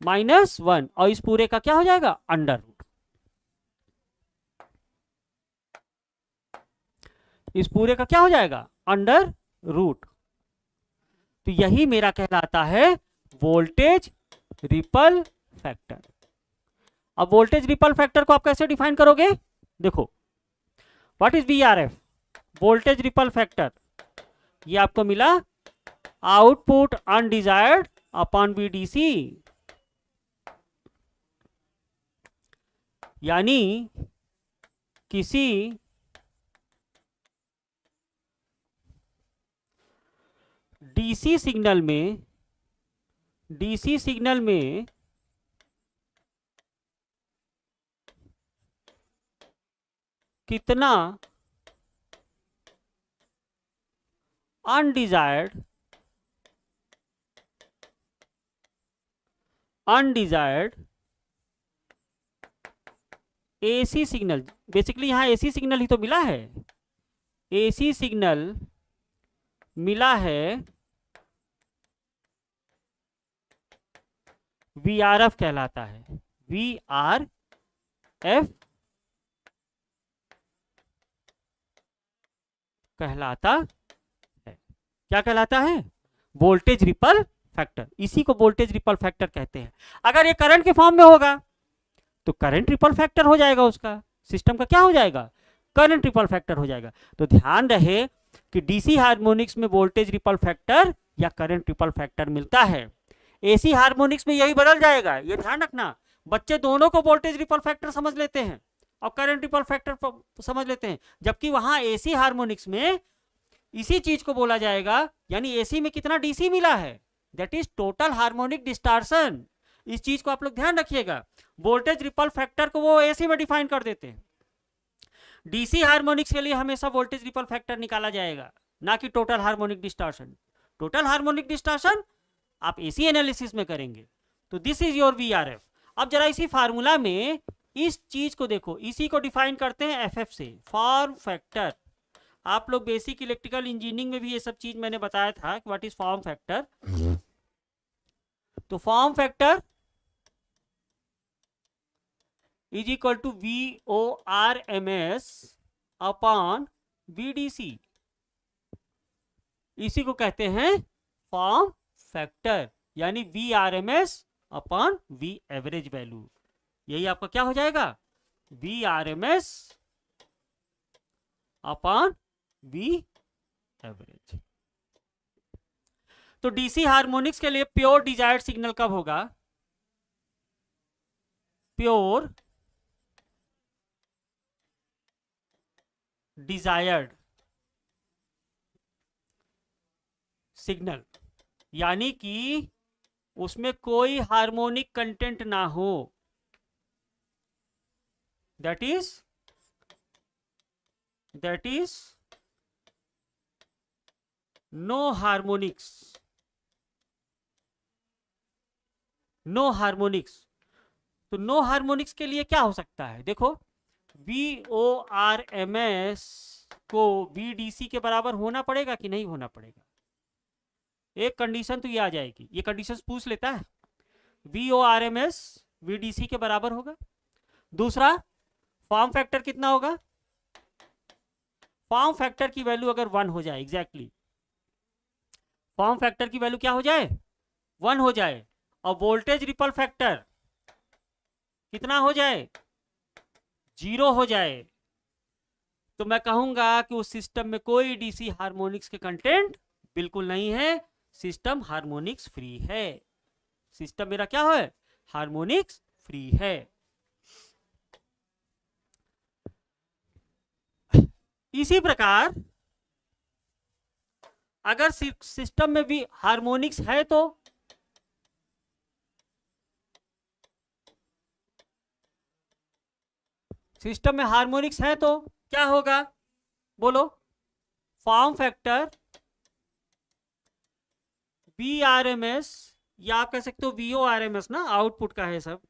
Speaker 1: -1, और इस पूरे का क्या हो जाएगा, अंडर रूट। इस पूरे का क्या हो जाएगा, अंडर रूट। तो यही मेरा कहलाता है वोल्टेज रिपल फैक्टर। अब वोल्टेज रिपल फैक्टर को आप कैसे डिफाइन करोगे, देखो what is VRF, voltage ripple factor. ये आपको मिला आउटपुट अनडिजायर्ड अपॉन VDC, यानी किसी डीसी सिग्नल में कितना अनडिजायर्ड एसी सिग्नल, बेसिकली यहां एसी सिग्नल ही तो मिला है, एसी सिग्नल मिला है वीआरएफ कहलाता है, वीआरएफ कहलाता है। क्या कहलाता है? वोल्टेज रिपल फैक्टर, इसी को वोल्टेज रिपल फैक्टर कहते हैं। अगर ये करंट के फॉर्म में होगा तो करंट रिपल फैक्टर हो जाएगा, उसका सिस्टम का क्या हो जाएगा? करंट रिपल फैक्टर हो जाएगा। तो ध्यान रहे कि डीसी हार्मोनिक्स में वोल्टेज रिपल फैक्टर या करंट रिपल फैक्टर मिलता है, एसी हार्मोनिक्स में यही बदल जाएगा। ये ध्यान रखना, बच्चे दोनों को वोल्टेज रिपल फैक्टर समझ लेते हैं और करंट रिपल फैक्टर समझ लेते हैं, जबकि वहां एसी हार्मोनिक्स में इसी चीज को बोला जाएगा, यानी एसी में कितना डीसी मिला है, that is total harmonic distortion. इस चीज को आप लोग ध्यान रखिएगा, वोल्टेज रिपल फैक्टर को वो एसी में डिफाइन कर देते हैं। डीसी हार्मोनिक्स के लिए हमेशा वोल्टेज रिपल फैक्टर निकाला जाएगा, ना कि total harmonic distortion. Total harmonic distortion आप एसी एनालिसिस में करेंगे। तो दिस इज योर वीआरएफ। अब जरा इसी फार्मूला में इस चीज को देखो, इसी को डिफाइन करते हैं एफएफ से, फॉर्म फैक्टर। आप लोग बेसिक इलेक्ट्रिकल इंजीनियरिंग में भी ये सब चीज मैंने बताया था कि व्हाट इज फॉर्म फैक्टर। तो form factor is equal to VORMS upon VDC, इसी को कहते हैं फॉर्म फैक्टर, यानी VRMS upon V average value. यही आपका क्या हो जाएगा? VRMS upon V average. तो डीसी हार्मोनिक्स के लिए प्योर डिजायर्ड सिग्नल कब होगा? प्योर डिजायर्ड सिग्नल, यानी कि उसमें कोई हार्मोनिक कंटेंट ना हो, that is no harmonics, no harmonics. तो नो हार्मोनिक्स के लिए क्या हो सकता है? देखो, VORMS को VDC के बराबर होना पड़ेगा कि नहीं होना पड़ेगा? एक कंडीशन तो ये आ जाएगी, ये कंडीशन पूछ लेता है, VORMS VDC के बराबर होगा। दूसरा, फॉर्म फैक्टर कितना होगा? फॉर्म फैक्टर की वैल्यू अगर 1 हो जाए, एग्जैक्टली फॉर्म फैक्टर की वैल्यू क्या हो जाए? 1 हो जाए, और वोल्टेज रिपल फैक्टर कितना हो जाए? 0 हो जाए, तो मैं कहूंगा कि उस सिस्टम में कोई डीसी हार्मोनिक्स के कंटेंट बिल्कुल नहीं है, सिस्टम हार्मोनिक्स फ्री है। सिस्टम मेरा क्या है? हार्मोनिक्स फ्री है। इसी प्रकार अगर सिस्टम में भी हार्मोनिक्स है तो सिस्टम में हार्मोनिक्स है तो क्या होगा? बोलो। फॉर्म फैक्टर VRMS, या आप कह सकते हो VORMS, ना आउटपुट का है सब,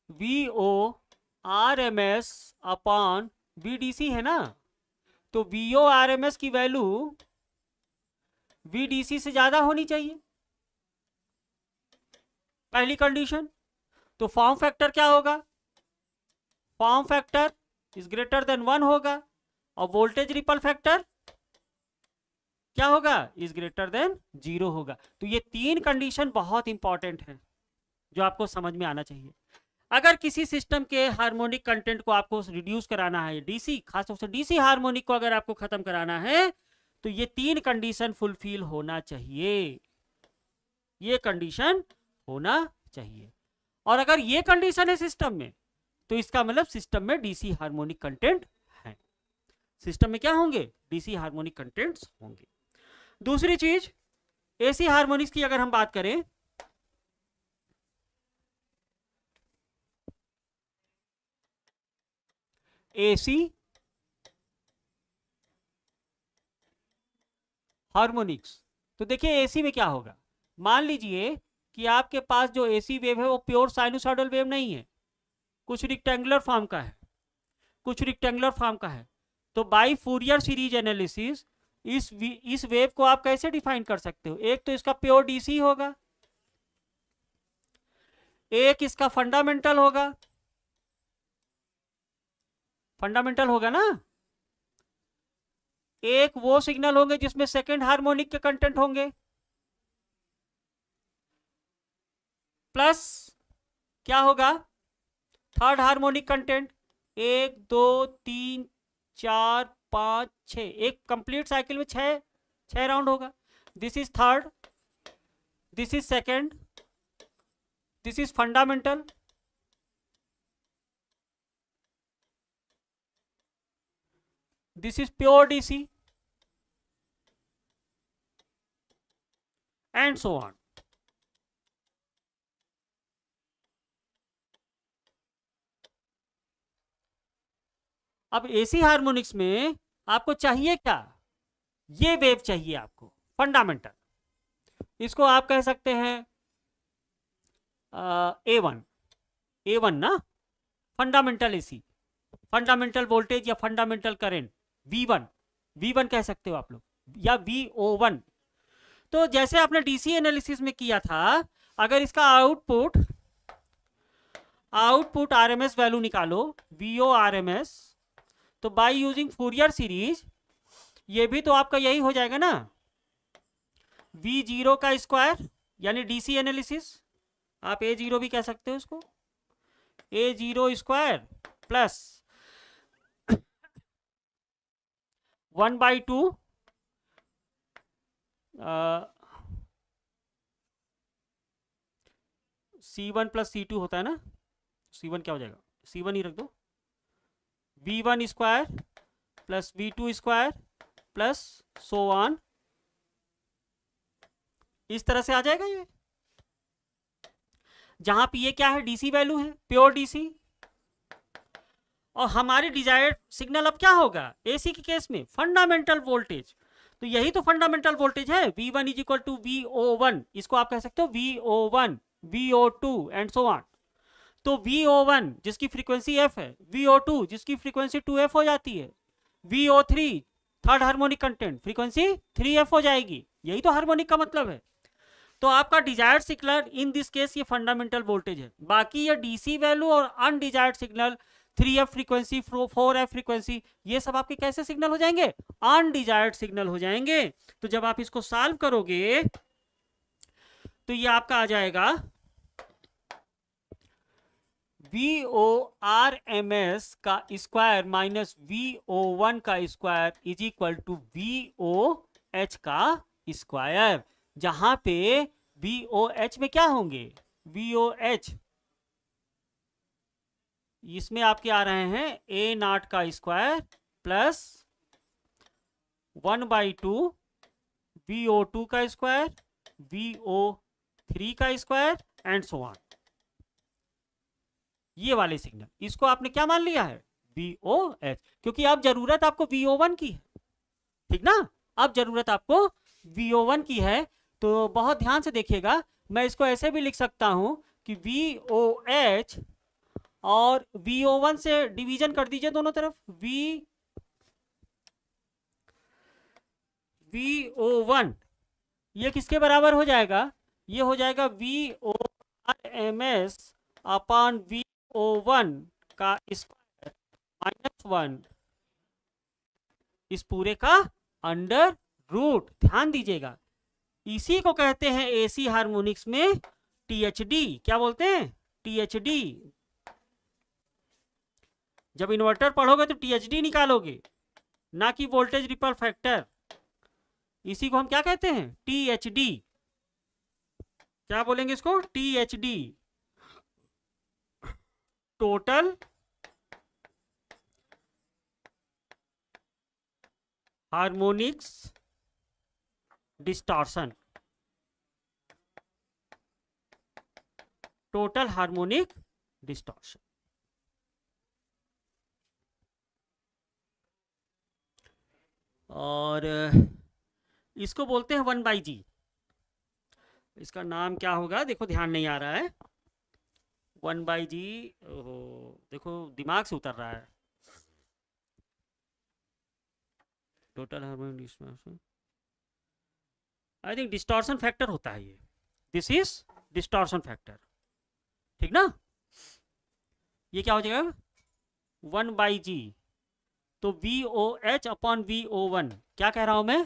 Speaker 1: VORMS अपॉन VDC है ना। तो VORMS की वैल्यू VDC से ज्यादा होनी चाहिए, पहली कंडीशन। तो फॉर्म फैक्टर क्या होगा? Form factor is greater then 1 होगा, और वोल्टेज रिपल फैक्टर क्या होगा? इज ग्रेटर देन 0 होगा। तो ये 3 कंडीशन बहुत इंपॉर्टेंट है जो आपको समझ में आना चाहिए। अगर किसी सिस्टम के हार्मोनिक कंटेंट को आपको रिड्यूस कराना है, डीसी, खासतौर से डीसी हार्मोनिक को अगर आपको खत्म कराना है, तो ये 3 कंडीशन फुलफिल होना चाहिए, ये कंडीशन होना चाहिए। और अगर ये कंडीशन है सिस्टम में, तो इसका मतलब सिस्टम में डीसी हार्मोनिक कंटेंट है। सिस्टम में क्या होंगे? डीसी हार्मोनिक कंटेंट्स होंगे। दूसरी चीज, एसी हार्मोनिक्स की अगर हम बात करें, एसी हार्मोनिक्स। तो देखिए एसी में क्या होगा, मान लीजिए कि आपके पास जो एसी वेव है वो प्योर साइनोसॉइडल वेव नहीं है, कुछ रेक्टेंगुलर फॉर्म का है, कुछ रेक्टेंगुलर फॉर्म का है। तो बाय फूरियर सीरीज एनालिसिस इस वेव को आप कैसे डिफाइन कर सकते हो, एक तो इसका प्योर डीसी होगा, एक इसका फंडामेंटल होगा, फंडामेंटल होगा ना, एक वो सिग्नल होंगे जिसमें सेकंड हार्मोनिक के कंटेंट होंगे, प्लस क्या होगा, थर्ड हार्मोनिक कंटेंट। 1 2 3 4 5 6, एक कंप्लीट साइकिल में 6 राउंड होगा। This is third, this is second, this is fundamental, this is pure DC and so on. अब एसी हार्मोनिक्स में आपको चाहिए क्या, ये वेव चाहिए आपको फंडामेंटल, इसको आप कह सकते हैं A1 ना, फंडामेंटल एसी, फंडामेंटल वोल्टेज या फंडामेंटल करंट V1 कह सकते हो आप लोग, या VO1। तो जैसे आपने डीसी एनालिसिस में किया था, अगर इसका आउटपुट आरएमएस वैल्यू निकालो, VO RMS, तो बाय यूजिंग फूरियर सीरीज ये भी तो आपका यही हो जाएगा ना, V0 का स्क्वायर, यानी डीसी एनालिसिस आप A0 भी कह सकते हो इसको, A0 square plus 1/2 C1 plus C2 होता है ना, C1 क्या हो जाएगा, C1 ही रख दो, V1 square plus V2 square plus so on, इस तरह से आ जाएगा ये, जहां पे ये क्या है, डीसी वैल्यू है, प्योर डीसी। और हमारी डिजायर्ड सिग्नल अब क्या होगा एसी के केस में, फंडामेंटल वोल्टेज। तो यही तो फंडामेंटल वोल्टेज है, V1 is equal to VO1, इसको आप कह सकते हो VO1 VO2 and so on. तो VO1 जिसकी फ्रीक्वेंसी f है, VO2 जिसकी फ्रीक्वेंसी 2f हो जाती है, VO3 third harmonic content frequency 3f हो जाएगी, यही तो हार्मोनिक का मतलब है। तो आपका desired signal in this case ये फंडामेंटल वोल्टेज है, बाकी ये डीसी वैल्यू और undesired signal 3f frequency 4f frequency, ये सब आपके कैसे सिग्नल हो जाएंगे, अनडिजायर्ड सिग्नल हो जाएंगे। तो जब आप इसको सॉल्व करोगे तो ये आपका आ जाएगा VORMS का स्क्वायर माइनस VO1 का square is equal to VOH का स्क्वायर, जहां पे VOH में क्या होंगे, VOH इसमें आपके आ रहे हैं A0 का स्क्वायर प्लस 1/2 VO2 का स्क्वायर, VO3 का स्क्वायर एंड सो ऑन, ये वाले सिग्नल, इसको आपने क्या मान लिया है, VOH, क्योंकि अब जरूरत आपको VO1 की है, ठीक ना, अब जरूरत आपको VO1 की है। तो बहुत ध्यान से देखिएगा, मैं इसको ऐसे भी लिख सकता हूं कि VOH और VO1 से डिवीजन कर दीजिए दोनों तरफ, VO1 ये किसके बराबर हो जाएगा, ये हो जाएगा VORMS अपॉन VO1 का स्क्वायर माइनस 1, इस पूरे का अंडर रूट। ध्यान दीजिएगा, इसी को कहते हैं एसी हार्मोनिक्स में THD, क्या बोलते हैं, THD। जब इन्वर्टर पढ़ोगे तो THD निकालोगे, ना कि वोल्टेज रिपल फैक्टर, इसी को हम क्या कहते हैं, THD। क्या बोलेंगे इसको, THD, total harmonics distortion, total harmonic distortion. और इसको बोलते हैं 1/g। इसका नाम क्या होगा, देखो ध्यान नहीं आ रहा है। 1/g, देखो दिमाग से उतर रहा है। Total harmonic distortion, I think distortion factor होता है ये। दिस इज डिस्टॉर्शन फैक्टर, ठीक ना। ये क्या हो जाएगा 1/g, तो VOH अपॉन VO1, क्या कह रहा हूं मैं,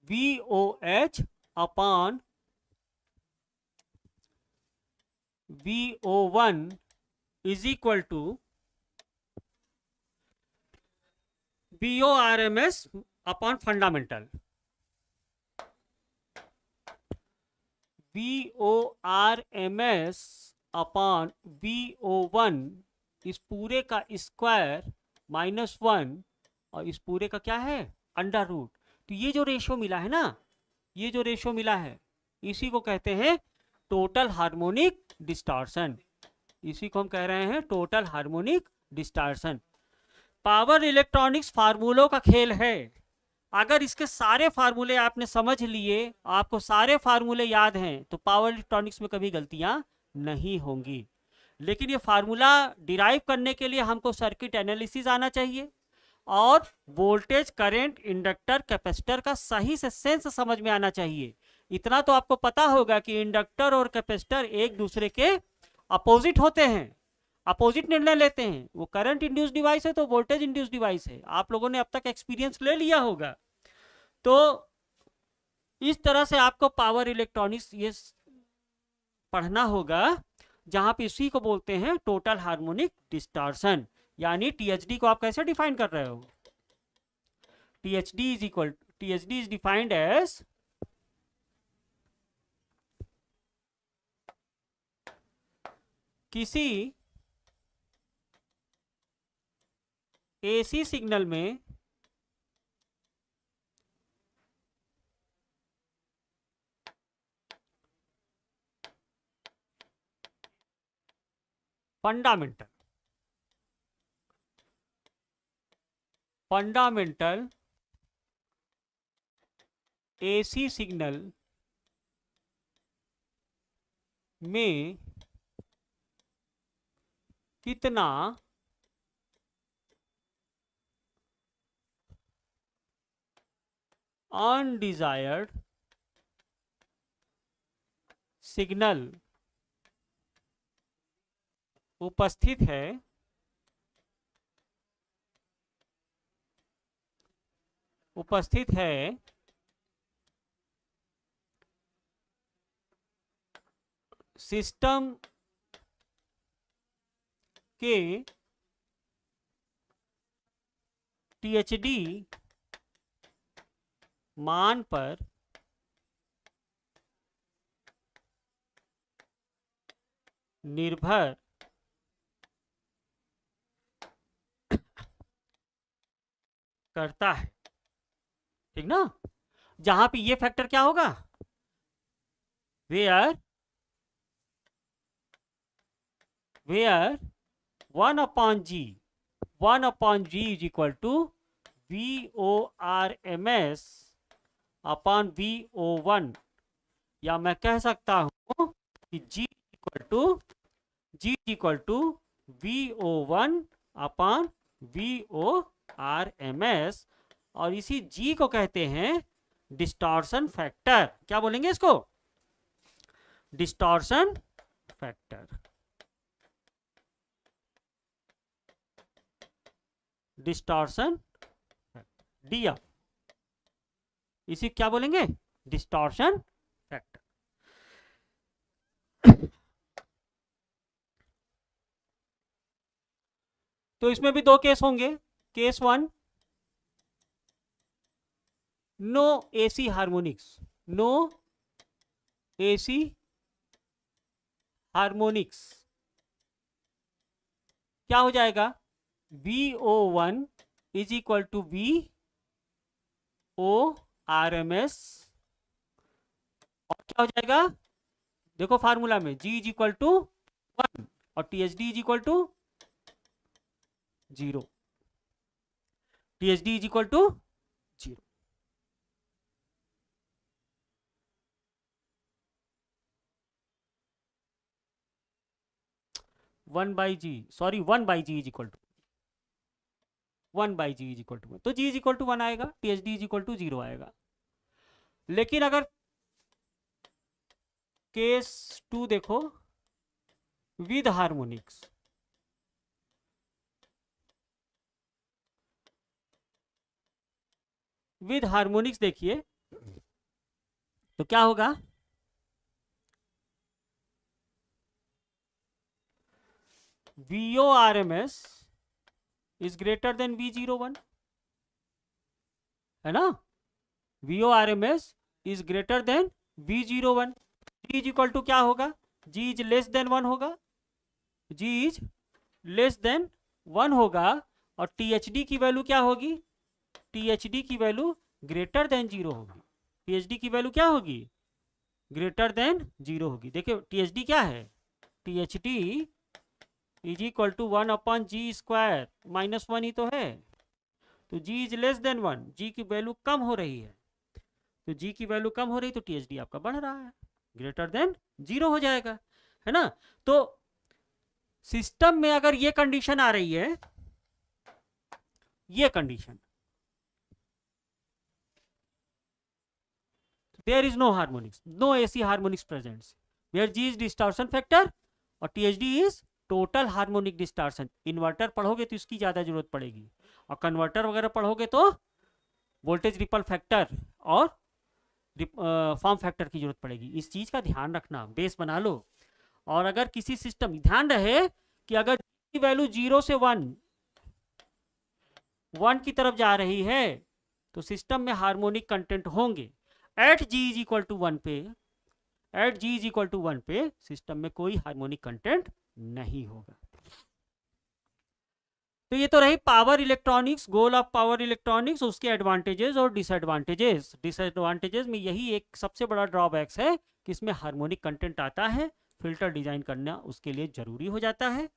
Speaker 1: VOH upon VO1 is equal to VORMS upon fundamental. VORMS upon VO1 इस पूरे का स्क्वायर -1, और इस पूरे का क्या है अंडर रूट। तो ये जो रेशियो मिला है ना, ये जो रेशियो मिला है, इसी को कहते हैं टोटल हार्मोनिक डिस्टॉर्शन। इसी को हम कह रहे हैं total harmonic distortion. Power electronics फार्मूलों का खेल है। अगर इसके सारे फार्मूले आपने समझ लिए, आपको सारे फार्मूले याद हैं, तो पावर इलेक्ट्रॉनिक्स में कभी गलतियां नहीं होंगी। लेकिन ये फार्मूला डिराइव करने के लिए हमको सर्किट एनालिसिस आना चाहिए, और वोल्टेज, करंट, इंडक्टर, कैपेसिटर का सही से सेंस समझ में आना चाहिए। इतना तो आपको पता होगा कि इंडक्टर और कैपेसिटर एक दूसरे के अपोजिट होते हैं, अपोजिट निर्णय लेते हैं। वो करंट इंड्यूस डिवाइस है तो वोल्टेज इंड्यूस डिवाइस है, आप लोगों ने अब तक एक्सपीरियंस ले लिया होगा। तो इस तरह से आपको पावर इलेक्ट्रॉनिक्स ये पढ़ना होगा, जहां पे इसी को बोलते हैं टोटल हार्मोनिक डिस्टॉर्शन। यानी टीएचडी को आप कैसे डिफाइन कर रहे हो, टीएचडी इज डिफाइंड एज किसी एसी सिग्नल में फंडामेंटल एसी सिग्नल में कितना अनडिजायर्ड सिग्नल उपस्थित है, सिस्टम के टीएचडी मान पर निर्भर करता है, ठीक ना। जहां पे ये फैक्टर क्या होगा, where 1/g is equal to VORMS upon VO1, या मैं कह सकता हूं कि G equal to VO1 upon VORMS, और इसी G को कहते हैं डिस्टॉर्शन फैक्टर। क्या बोलेंगे इसको, डिस्टॉर्शन फैक्टर, डिस्टॉर्शन DF, इसी क्या बोलेंगे, डिस्टॉर्शन फैक्टर। तो इसमें भी दो केस होंगे। Case 1, no AC harmonics, no AC harmonics, क्या हो जाएगा, VO1 is equal to VORMS, और क्या हो जाएगा, देखो फार्मूला में G इज इक्वल टू 1 और THD is equal to 0, THD is equal to 1 by G, sorry 1 by G is equal to 1 by G is equal to, तो G is equal to 1 आएगा, T H D is equal to 0 आएगा। लेकिन अगर case 2 देखो with harmonics, with harmonics देखिए तो क्या होगा, VORMS is greater than V01, है ना, VORMS is greater than V01। G is equal to क्या होगा, G इज लेस देन 1 होगा, G इज लेस देन 1 होगा, और THD की वैल्यू क्या होगी, THD की वैल्यू ग्रेटर देन 0 होगी, THD की वैल्यू क्या होगी, ग्रेटर देन 0 होगी। देखिए THD क्या है, THD is equal to 1/g² -1 ही तो है, तो G इज लेस देन 1, G की वैल्यू कम हो रही है, तो G की वैल्यू कम हो रही तो THD आपका बढ़ रहा है, ग्रेटर देन 0 हो जाएगा, है ना। तो सिस्टम में अगर ये कंडीशन आ रही है, ये condition, there is no harmonics, no AC harmonics presents, where G is distortion factor और THD is total harmonic distortion. Inverter पढ़ोगे तो इसकी ज्यादा जरूरत पड़ेगी, और कन्वर्टर वगैरह पढ़ोगे तो वोल्टेज रिपल फैक्टर और फॉर्म फैक्टर की जरूरत पड़ेगी। इस चीज का ध्यान रखना, बेस बना लो। और अगर किसी सिस्टम, ध्यान रहे कि अगर की वैल्यू 0 से 1 की तरफ जा रही है तो सिस्टम में हार्मोनिक कंटेंट होंगे। At G is equal to 1 पे, at G is equal to 1 पे सिस्टम में कोई हार्मोनिक कंटेंट नहीं होगा। तो ये तो रही power electronics, goal of power electronics, उसके एडवांटेजेस और डिसएडवांटेजेस। डिसएडवांटेजेस में यही एक सबसे बड़ा ड्रॉबैक्स है कि इसमें हार्मोनिक कंटेंट आता है, फिल्टर डिजाइन करना उसके लिए जरूरी हो जाता है।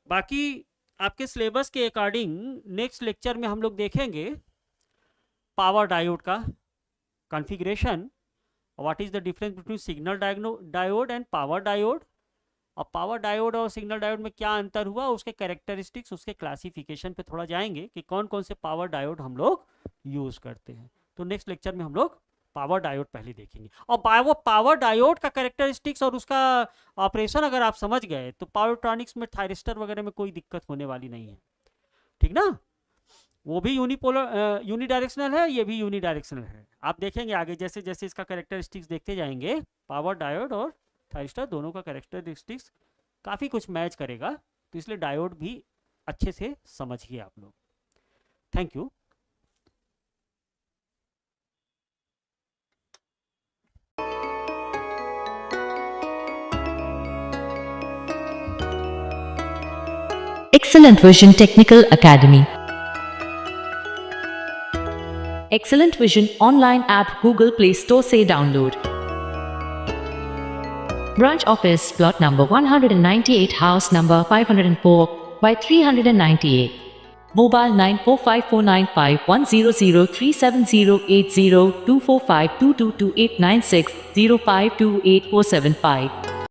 Speaker 1: बाकी आपके सिलेबस के अकॉर्डिंग नेक्स्ट लेक्चर में हम लोग देखेंगे पावर डायोड का configuration, what is the difference between signal diode and power diode, और पावर डायोड और सिग्नल डायोड में क्या अंतर हुआ, उसके कैरेक्टरिस्टिक्स, उसके क्लासिफिकेशन पे थोड़ा जाएंगे कि कौन कौन से पावर डायोड हम लोग यूज करते हैं। तो नेक्स्ट लेक्चर में हम लोग पावर डायोड पहले देखेंगे, और वो पावर डायोड का कैरेक्टरिस्टिक्स और उसका ऑपरेशन अगर आप समझ गए तो पावर इलेक्ट्रॉनिक्स में थायरिस्टर वगैरह में कोई दिक्कत होने वाली नहीं है, ठीक ना। वो भी यूनिपोलर यूनिडायरेक्शनल है, ये भी यूनिडायरेक्शनल है। आप देखेंगे आगे जैसे जैसे इसका कैरेक्टरिस्टिक्स देखते जाएंगे, पावर डायोड और थायरिस्टर दोनों का कैरेक्टरिस्टिक्स काफ़ी कुछ मैच करेगा, तो इसलिए डायोड भी अच्छे से समझिए आप लोग। Thank you.
Speaker 2: Excellent Vision Technical Academy. Excellent Vision online app Google Play Store से download. Branch office plot number 198, house number 504 by 398. Mobile 945495100370802452228960528475.